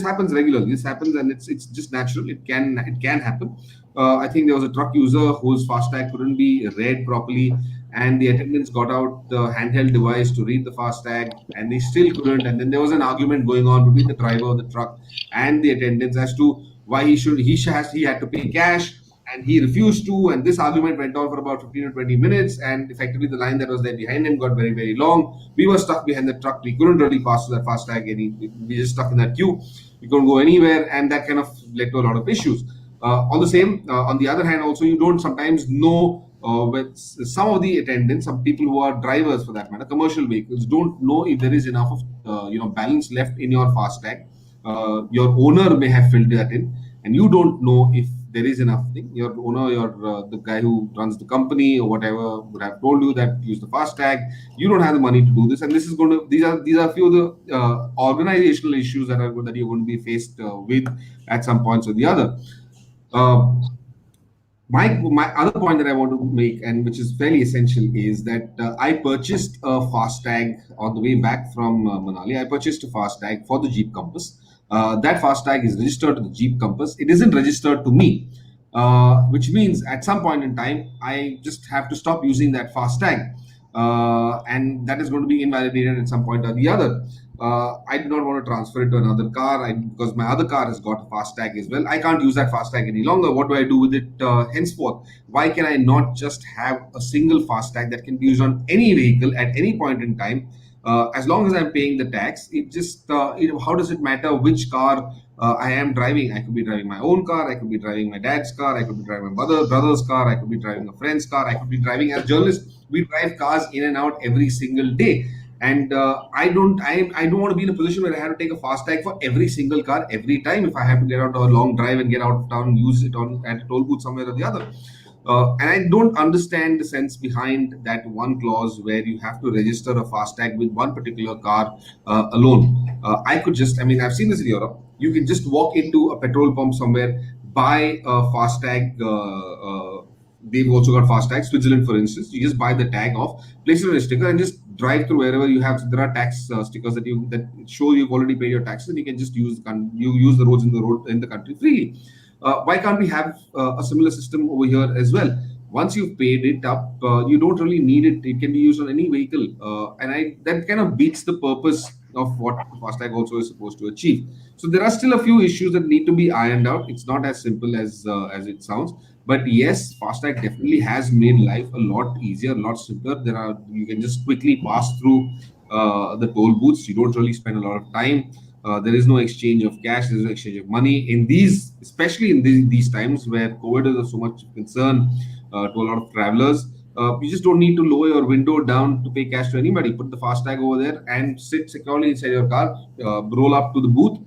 happens regularly. This happens, and it's just natural. It can happen. I think there was a truck user whose fastag couldn't be read properly, and the attendants got out the handheld device to read the FASTag, and they still couldn't. And then there was an argument going on between the driver of the truck and the attendants as to why he had to pay cash, and he refused to. And this argument went on for about 15 or 20 minutes, and effectively the line that was there behind him got very, very long. We were stuck behind the truck. We couldn't really pass to that FASTag. We just stuck in that queue. We couldn't go anywhere, and that kind of led to a lot of issues. On the other hand, also, you don't sometimes know with some of the attendants, some people who are drivers for that matter, commercial vehicles, don't know if there is enough of balance left in your FASTag. Your owner may have filled that in, and you don't know if there is enough thing. Your owner, the guy who runs the company or whatever, would have told you that use the FASTag. You don't have the money to do this, and this is going to these are a few of the organizational issues that you're going to be faced with at some points or the other. My other point that I want to make, and which is fairly essential, is that I purchased a FASTag on the way back from Manali. I purchased a FASTag for the Jeep Compass. That FASTag is registered to the Jeep Compass. It isn't registered to me, which means at some point in time, I just have to stop using that FASTag. And that is going to be invalidated at some point or the other. I do not want to transfer it to another car because my other car has got a FASTag as well. I can't use that FASTag any longer. What do I do with it henceforth? Why can I not just have a single FASTag that can be used on any vehicle at any point in time? As long as I'm paying the tax, how does it matter which car I am driving? I could be driving my own car, I could be driving my dad's car, I could be driving my brother's car, I could be driving a friend's car, I could be driving, as journalists, we drive cars in and out every single day. And I don't want to be in a position where I have to take a FASTag for every single car every time if I have to get out on a long drive and get out of town and use it at a toll booth somewhere or the other. And I don't understand the sense behind that one clause where you have to register a FASTag with one particular car alone. I've seen this in Europe. You can just walk into a petrol pump somewhere, buy a FASTag. They've also got FASTag. Switzerland, for instance, you just buy the tag off, place it on a sticker, and just drive through wherever you have. So there are tax stickers that show you've already paid your taxes, and you can just use the roads in the country freely. Why can't we have a similar system over here as well? Once you've paid it up, you don't really need it. It can be used on any vehicle, that kind of beats the purpose of what FASTag also is supposed to achieve. So there are still a few issues that need to be ironed out. It's not as simple as it sounds. But yes, FASTag definitely has made life a lot easier, a lot simpler. You can just quickly pass through the toll booths. You don't really spend a lot of time. There is no exchange of cash. There is no exchange of money especially in these times where COVID is so much concern to a lot of travelers. You just don't need to lower your window down to pay cash to anybody. Put the FASTag over there and sit securely inside your car. Roll up to the booth.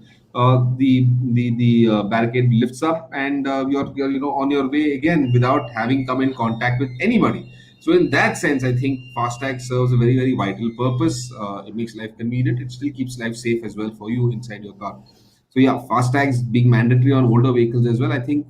The barricade lifts up, and you're on your way again without having come in contact with anybody. So in that sense, I think FASTag serves a very, very vital purpose. It makes life convenient. It still keeps life safe as well for you inside your car. So yeah, FASTags being mandatory on older vehicles as well. I think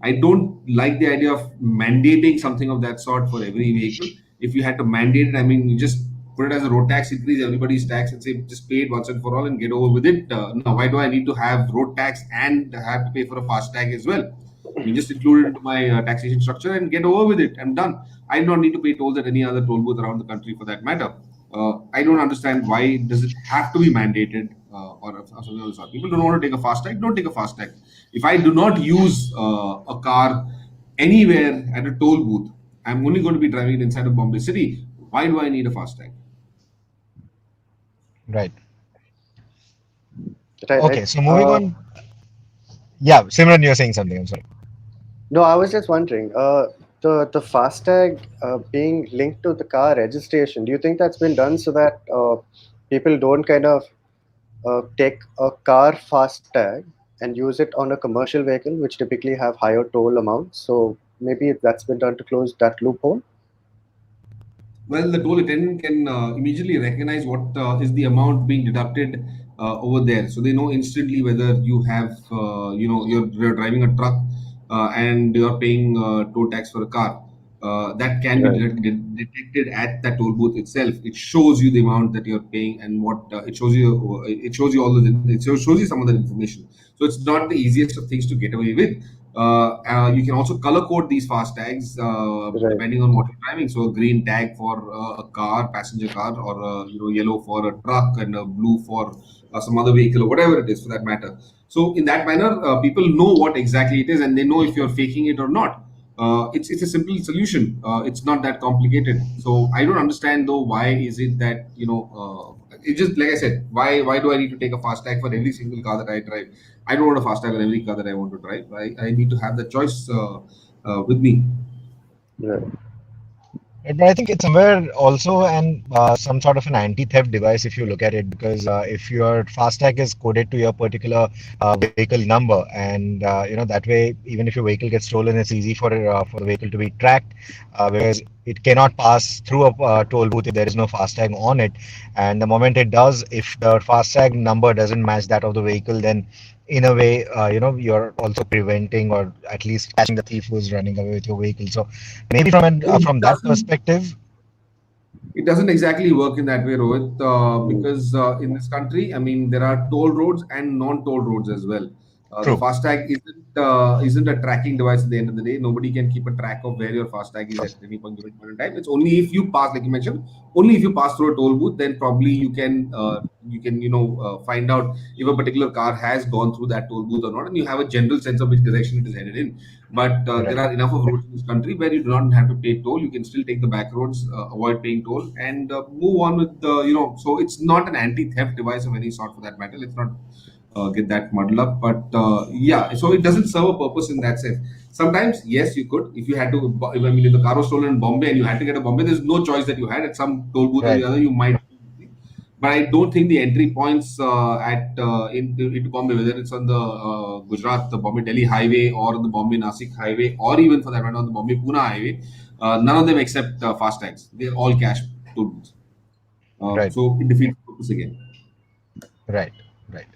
I don't like the idea of mandating something of that sort for every vehicle. If you had to mandate it, you just put it as a road tax, increase everybody's tax and say just pay it once and for all and get over with it. No, why do I need to have road tax and have to pay for a FASTag as well? You just include it into my taxation structure and get over with it. I'm done. I don't need to pay tolls at any other toll booth around the country for that matter. I don't understand why does it have to be mandated or something else. People don't want to take a FASTag, don't take a FASTag. If I do not use a car anywhere at a toll booth, I'm only going to be driving it inside of Bombay City. Why do I need a FASTag? Right. Okay, so moving on. Yeah, Simran, you're saying something. I'm sorry. No, I was just wondering, the FASTag being linked to the car registration, do you think that's been done so that people don't kind of take a car FASTag and use it on a commercial vehicle, which typically have higher toll amounts? So maybe that's been done to close that loophole? Well, the toll attendant can immediately recognize what is the amount being deducted over there. So they know instantly whether you have, you're driving a truck and you're paying toll tax for a car. That can be detected at that toll booth itself. It shows you the amount that you're paying and what it shows you. It shows you some of that information. So it's not the easiest of things to get away with. You can also color code these fast tags Right. depending on what you're driving. So a green tag for a car, passenger car, or yellow for a truck, and a blue for some other vehicle, or whatever it is for that matter. So in that manner, people know what exactly it is, and they know if you're faking it or not. It's a simple solution. It's not that complicated. So I don't understand though, why is it that it's just like I said, why do I need to take a fast tag for every single car that I drive? I don't want a fast tag on every car that I want to drive. I need to have the choice with me. Right. Right, but I think it's somewhere also some sort of an anti-theft device if you look at it, because if your FASTag is coded to your particular vehicle number, and that way, even if your vehicle gets stolen, it's easy for the vehicle to be tracked, because it cannot pass through a toll booth if there is no FASTag on it. And the moment it does, if the FASTag number doesn't match that of the vehicle, then in a way, you're also preventing or at least catching the thief who's running away with your vehicle. So maybe It from that doesn't perspective, It doesn't exactly work in that way, Rohit, Mm. because in this country, I mean, there are toll roads and non-toll roads as well. The true, FASTag isn't a tracking device at the end of the day. Nobody can keep a track of where your FASTag is at any point in time. It's only if you pass, like you mentioned, only if you pass through a toll booth, then probably you can find out if a particular car has gone through that toll booth or not, and you have a general sense of which direction it is headed in. But there right, are enough of roads in this country where you do not have to pay toll. You can still take the back roads, avoid paying toll, and move on with the. So it's not an anti-theft device of any sort for that matter. Let's not get that muddled up. But yeah, so it doesn't serve a purpose in that sense. Sometimes, yes, you could. If you had to, I mean, if the car was stolen in Bombay and you had to get a Bombay, there's no choice that you had. At some toll booth or the right, other, you might. But I don't think the entry points into Bombay, whether it's on the Gujarat, the Bombay Delhi highway, or the Bombay Nasik highway, or even for that matter on the Bombay Pune highway, none of them accept fast tags. They're all cash toll booths. right, So it defeats the purpose again. right, right.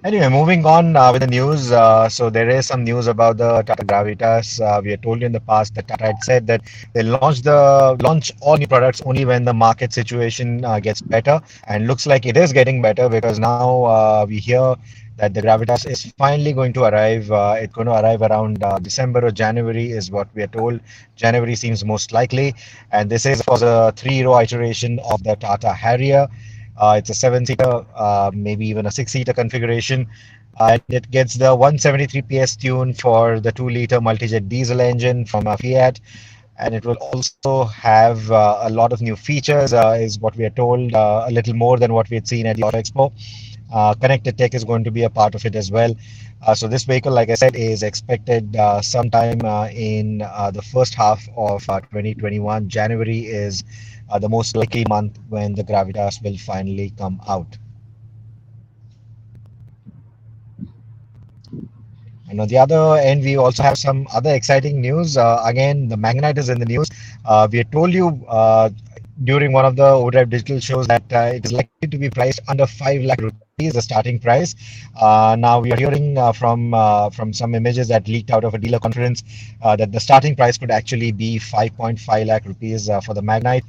Anyway, moving on with the news. So there is some news about the Tata Gravitas. We had told you in the past that Tata had said that they launch all new products only when the market situation gets better, and looks like it is getting better, because now we hear that the Gravitas is finally going to arrive. It's going to arrive around December or January, is what we are told. January seems most likely, and this is, of course, a three-row iteration of the Tata Harrier. It's a seven-seater, maybe even a six-seater configuration. And it gets the 173 PS tune for the 2-liter multi-jet diesel engine from Fiat. And it will also have a lot of new features, is what we are told, a little more than what we had seen at the Auto Expo. Connected tech is going to be a part of it as well. So this vehicle, like I said, is expected sometime in the first half of 2021. January is the most likely month when the Gravitas will finally come out. And on the other end, we also have some other exciting news. Again, the Magnite is in the news. We had told you during one of the OVERDRIVE Digital shows that it is likely to be priced under 5 lakh rupees, the starting price. Now we are hearing from some images that leaked out of a dealer conference that the starting price could actually be 5.5 lakh rupees for the Magnite.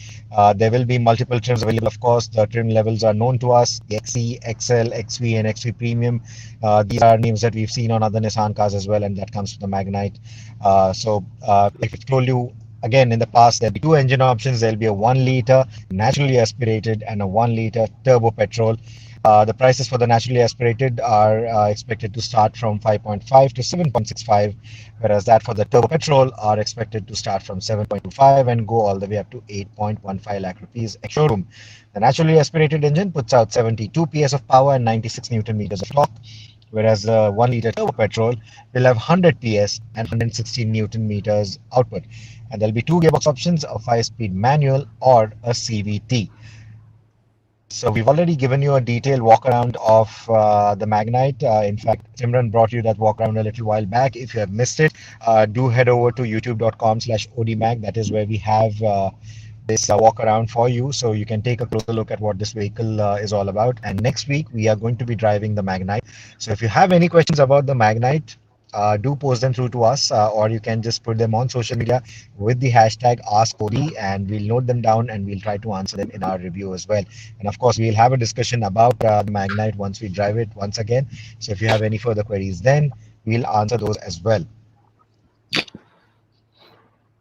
There will be multiple trims available, of course. The trim levels are known to us: the XE, XL, XV, and XV Premium. These are names that we've seen on other Nissan cars as well, and that comes to the Magnite. Like I told you, again, in the past, there'll be two engine options. There'll be a 1-liter naturally aspirated and a 1-liter turbo petrol. The prices for the naturally aspirated are expected to start from 5.5 to 7.65, whereas that for the turbo petrol are expected to start from 7.25 and go all the way up to 8.15 lakh rupees ex showroom. The naturally aspirated engine puts out 72 PS of power and 96 Newton meters of torque, whereas the 1-liter turbo petrol will have 100 PS and 116 Newton meters output. And there'll be two gearbox options: a 5-speed manual or a CVT. So we've already given you a detailed walk around of the Magnite. In fact, Simran brought you that walk around a little while back. If you have missed it, do head over to youtube.com/odmag. That is where we have this walk around for you, so you can take a closer look at what this vehicle is all about. And next week we are going to be driving the Magnite. So if you have any questions about the Magnite, do post them through to us, or you can just put them on social media with the hashtag AskOD, and we'll note them down and we'll try to answer them in our review as well. And of course, we'll have a discussion about the Magnite once we drive it once again. So if you have any further queries, then we'll answer those as well.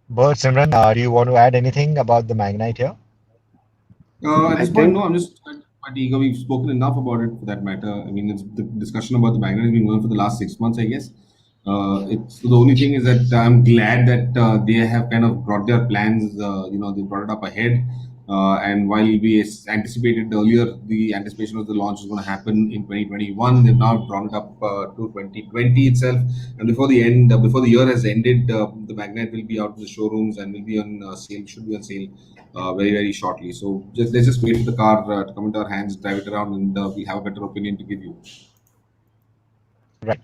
Bert, Simran, do you want to add anything about the Magnite here? At I this point, think no, I'm just quite eager. We've spoken enough about it for that matter. I mean, it's the discussion about the magnet has been going for the last 6 months, I guess. It's the only thing is that I'm glad that they have kind of brought their plans. They brought it up ahead. And while we anticipated earlier, the anticipation of the launch was going to happen in 2021. They've now drawn it up to 2020 itself. And before the year has ended, the magnet will be out of the showrooms and will be on sale. Should be on sale very shortly. So let's just wait for the car to come into our hands, drive it around, and we have a better opinion to give you. Right.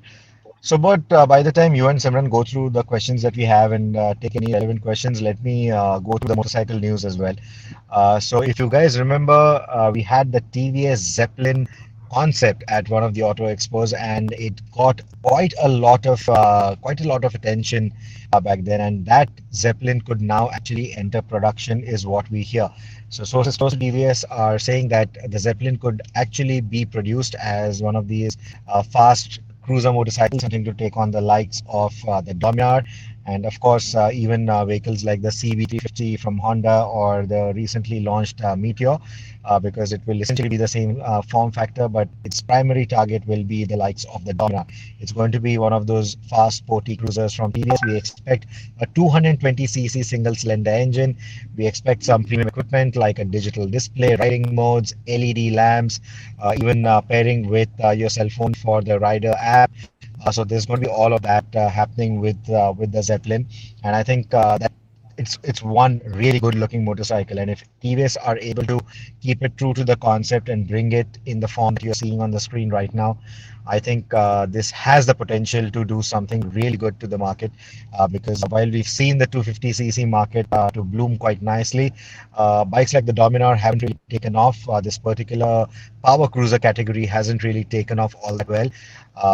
So, but by the time you and Simran go through the questions that we have and take any relevant questions, let me go to the motorcycle news as well. So, if you guys remember, we had the TVS Zeppelin concept at one of the auto expos, and it got quite a lot of attention back then. And that Zeppelin could now actually enter production, is what we hear. So, sources close to TVS are saying that the Zeppelin could actually be produced as one of these fast cruiser motorcycles, something to take on the likes of the Dominar, and of course even vehicles like the CB350 from Honda or the recently launched Meteor, because it will essentially be the same form factor, but its primary target will be the likes of the Dominar. It's going to be one of those fast sporty cruisers from TVS. We expect a 220cc single cylinder engine. We expect some premium equipment like a digital display, riding modes, LED lamps, even pairing with your cell phone for the rider app. So there's going to be all of that happening with the Zeppelin, and I think that it's one really good looking motorcycle. And if TVS are able to keep it true to the concept and bring it in the form that you're seeing on the screen right now, I think this has the potential to do something really good to the market. Because while we've seen the 250cc market to bloom quite nicely, bikes like the Dominar haven't really taken off. This particular power cruiser category hasn't really taken off all that well.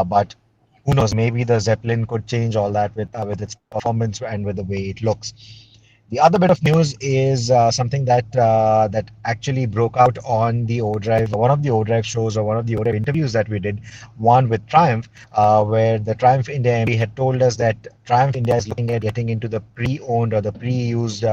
But who knows? Maybe the Zeppelin could change all that with its performance and with the way it looks. The other bit of news is something that actually broke out on the OVERDRIVE, one of the OVERDRIVE shows or one of the OVERDRIVE interviews that we did, one with Triumph, where the Triumph India MD had told us that Triumph India is looking at getting into the pre-owned or the pre-used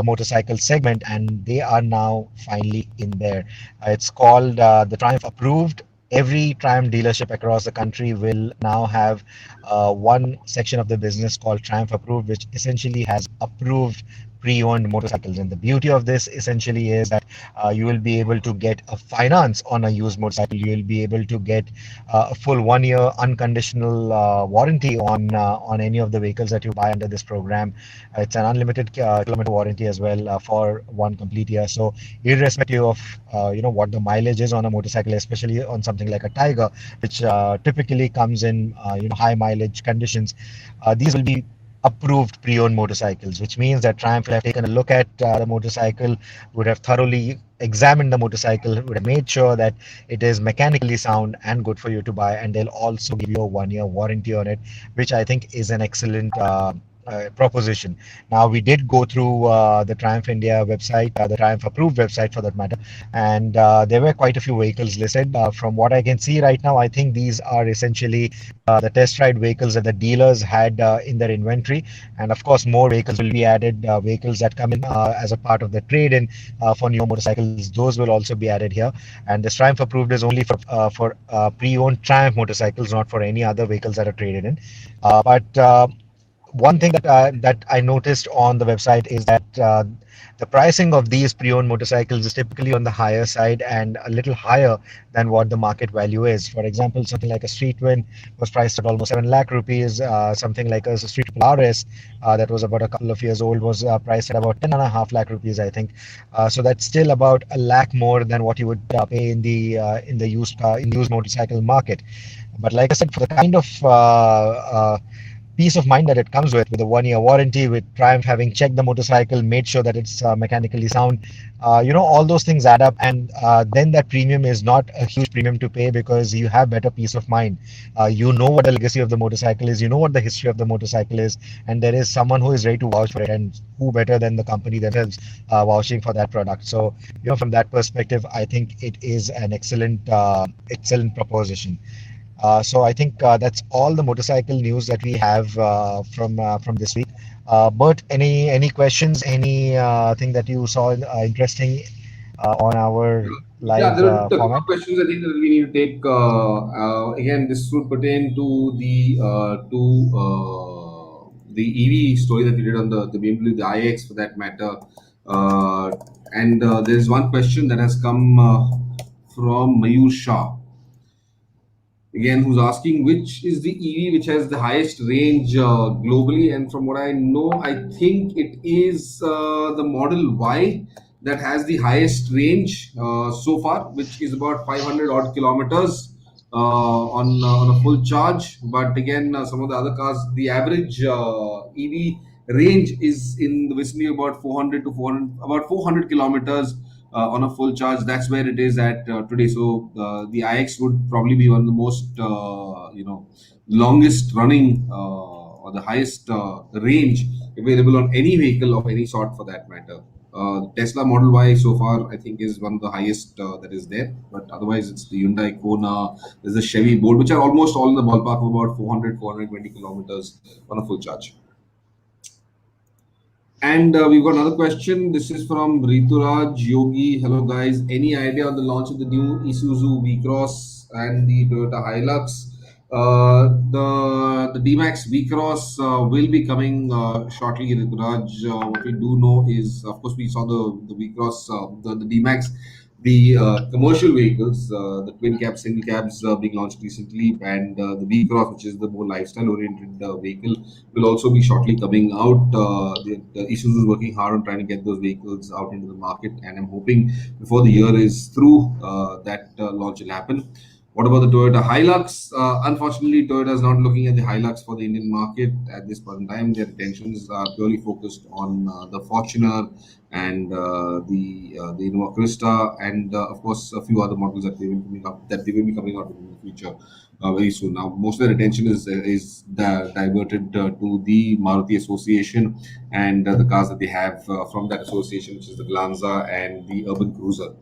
motorcycle segment, and they are now finally in there. It's called the Triumph Approved. Every Triumph dealership across the country will now have one section of the business called Triumph Approved, which essentially has approved pre-owned motorcycles. And the beauty of this essentially is that you will be able to get a finance on a used motorcycle. You will be able to get a full 1 year unconditional warranty on any of the vehicles that you buy under this program. It's an unlimited kilometer warranty as well for one complete year. So irrespective of what the mileage is on a motorcycle, especially on something like a Tiger, which typically comes in high mileage conditions, these will be approved pre-owned motorcycles, which means that Triumph will have taken a look at the motorcycle, would have thoroughly examined the motorcycle, would have made sure that it is mechanically sound and good for you to buy, and they'll also give you a 1 year warranty on it, which I think is an excellent proposition. Now, we did go through the Triumph India website, the Triumph approved website for that matter, and there were quite a few vehicles listed. From what I can see right now, I think these are essentially the test ride vehicles that the dealers had in their inventory. And of course, more vehicles will be added, vehicles that come in as a part of the trade-in for new motorcycles. Those will also be added here. And this Triumph approved is only for pre-owned Triumph motorcycles, not for any other vehicles that are traded in. But one thing that I noticed on the website is that the pricing of these pre-owned motorcycles is typically on the higher side and a little higher than what the market value is. For example, something like a Street Twin was priced at almost 7 lakh rupees. Something like a Street RS that was about a couple of years old was priced at about 10.5 lakh rupees, I think. So that's still about a lakh more than what you would pay in the used motorcycle market. But like I said, for the kind of peace of mind that it comes with a 1 year warranty, with Triumph having checked the motorcycle, made sure that it's mechanically sound, all those things add up, and then that premium is not a huge premium to pay because you have better peace of mind. You know what the legacy of the motorcycle is, you know what the history of the motorcycle is, and there is someone who is ready to vouch for it, and who better than the company themselves vouching for that product. So from that perspective, I think it is an excellent proposition. So I think that's all the motorcycle news that we have from this week. Bert, any questions? Any thing that you saw interesting on our Yeah, live there are a couple format? of questions I think that we need to take. Again, this would pertain to the EV story that we did on the BMW, the iX for that matter. And there's one question that has come from Mayur Shah again, who's asking which is the EV which has the highest range globally. And from what I know, I think it is the Model Y that has the highest range so far, which is about 500 odd kilometers on a full charge. But again, some of the other cars, the average EV range is in the vicinity of about 400 to 400, about 400 kilometers on a full charge. That's where it is at today. So the iX would probably be one of the most longest running or the highest range available on any vehicle of any sort for that matter. Tesla Model Y so far I think is one of the highest that is there, but otherwise it's the Hyundai Kona, there's the Chevy Bolt, which are almost all in the ballpark of about 400, 420 kilometers on a full charge. And we've got another question. This is from Rituraj Yogi. Hello, guys. Any idea on the launch of the new Isuzu V-Cross and the Toyota Hilux? The D-Max V-Cross will be coming shortly, Rituraj. What we do know is, of course, we saw the V-Cross, the D-Max, the commercial vehicles, the twin cab, single cabs being launched recently, and the V-Cross, which is the more lifestyle-oriented vehicle, will also be shortly coming out. The Isuzu is working hard on trying to get those vehicles out into the market, and I'm hoping before the year is through that launch will happen. What about the Toyota Hilux? Unfortunately, Toyota is not looking at the Hilux for the Indian market at this point in time. Their attentions are purely focused on the Fortuner and the Innova Krista, and of course a few other models that they will be coming out in the future very soon. Now, most of their attention is diverted to the Maruti Association and the cars that they have from that association, which is the Glanza and the Urban Cruiser.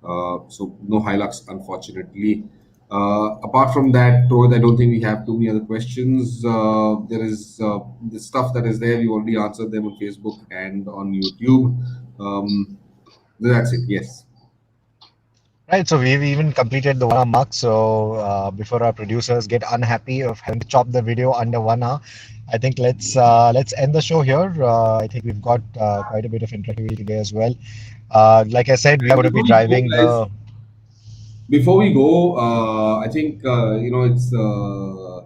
So no Hilux, unfortunately. Apart from that, Rohit, I don't think we have too many other questions. There is the stuff that is there. We already answered them on Facebook and on YouTube. That's it. Yes. Right, so we've even completed the 1 hour mark. So before our producers get unhappy of having to chop the video under 1 hour, I think let's end the show here. I think we've got quite a bit of interactivity today as well. Like I said, we are And going to be before we go, driving guys, the. before we go, I think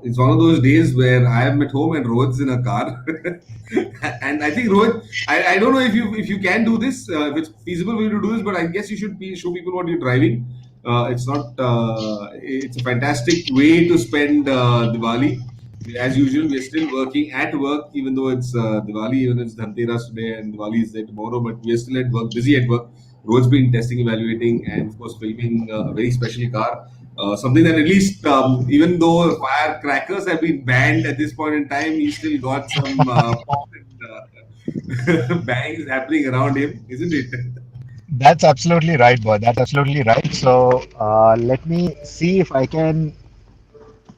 it's one of those days where I am at home and Rohit's in a car, and I think Rohit, I don't know if you can do this, if it's feasible for you to do this, but I guess you should show people what you're driving. It's not. It's a fantastic way to spend Diwali. As usual, we're still working at work, even though it's Diwali, even though it's Dhanteras today and Diwali is there tomorrow, but we're still at work, busy at work. Road's been testing, evaluating, and of course, filming a very special car. Something that at least, even though firecrackers have been banned at this point in time, he's still got some pop and bangs happening around him, isn't it? That's absolutely right, boy. That's absolutely right. So let me see if I can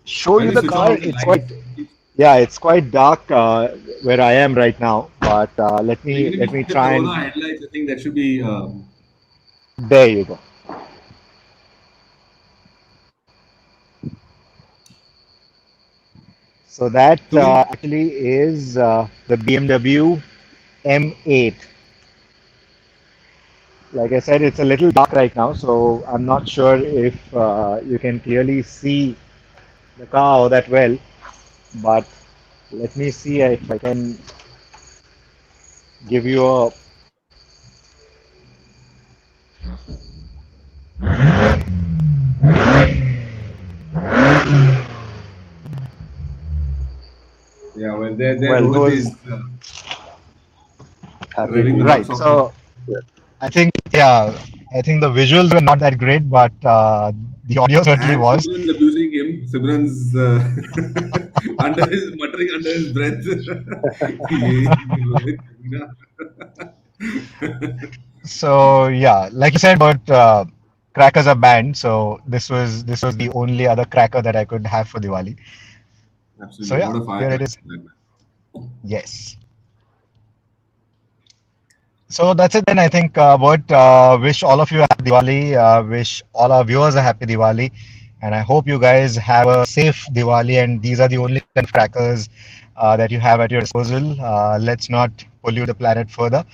show you Kindly the switch on car. all the It's quite, lights. yeah, it's quite dark where I am right now. But let So even me if you let me see the try Corona and. headlights, I think that should be. There you go. So that So we actually is the BMW M8. Like I said, it's a little dark right now, so I'm not sure if you can clearly see the car all that well. But let me see if I can give you a. yeah, well, there Well, Rohit those is happy. revving the Right. guts off there. So I think, yeah, I think the visuals were not that great, but the audio certainly And was. Simran's abusing him. Simran's muttering under his breath. "Ye Rohit, So yeah, like you said, but crackers are banned. So this was the only other cracker that I could have for Diwali. So Absolutely, yeah, what a here it firecracker. is. Yes. So that's it then. I think, Bert, wish all of you a happy Diwali. Wish all our viewers a happy Diwali. And I hope you guys have a safe Diwali. And these are the only kind of crackers that you have at your disposal. Let's not pollute the planet further.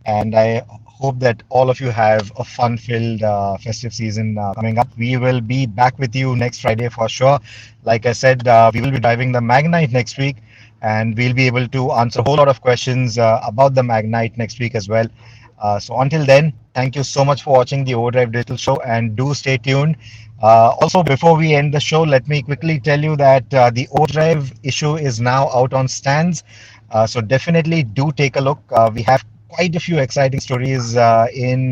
And I hope that all of you have a fun-filled festive season coming up. We will be back with you next Friday for sure. Like I said, we will be driving the Magnite next week, and we'll be able to answer a whole lot of questions about the Magnite next week as well. So until then, thank you so much for watching the Overdrive Digital Show, and do stay tuned. Also, before we end the show, let me quickly tell you that the Overdrive issue is now out on stands. So definitely do take a look. We have quite a few exciting stories in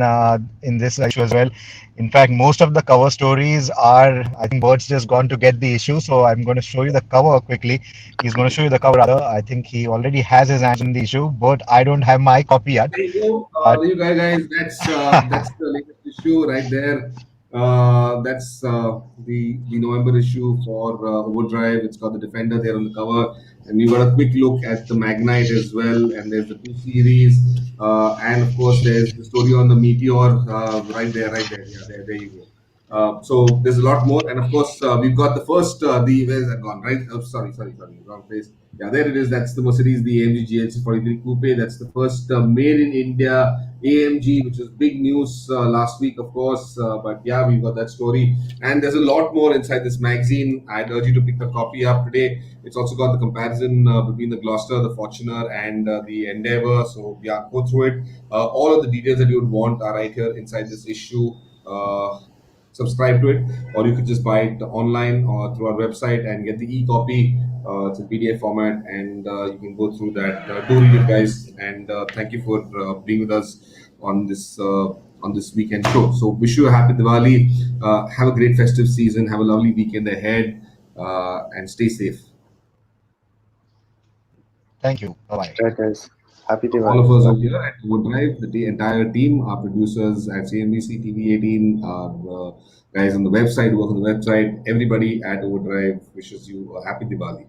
this issue as well. In fact, most of the cover stories are, I think Bert's just gone to get the issue, so I'm going to show you the cover quickly. He's going to show you the cover rather. I think he already has his hands on the issue, but I don't have my copy yet. There you go. But There you go, guys. That's the latest issue right there. That's the November issue for Overdrive. It's got the Defender there on the cover, and you got a quick look at the Magnite as well. And there's the two series, and of course there's the story on the Meteor right there, right there. Yeah, there you go. So there's a lot more, and of course we've got the first. The where's that gone? Right? Oh, sorry, wrong place. Yeah, there it is. That's the Mercedes, the AMG GLC 43 Coupe. That's the first made in India AMG, which was big news last week, of course. But yeah, we've got that story, and there's a lot more inside this magazine. I'd urge you to pick a copy up today. It's also got the comparison between the Gloster, the Fortuner, and the Endeavour. So yeah, go through it. All of the details that you would want are right here inside this issue. Subscribe to it, or you could just buy it online or through our website and get the e-copy. It's a PDF format, and you can go through that. Do read it, guys, and thank you for being with us on this weekend show. So, wish you a happy Diwali. Have a great festive season. Have a lovely weekend ahead, and stay safe. thank you. Bye bye. Right, guys. Happy All of Diwali. us over here at Overdrive, the entire team, our producers at CNBC, TV18, our guys on the website, who work on the website, everybody at Overdrive wishes you a happy Diwali.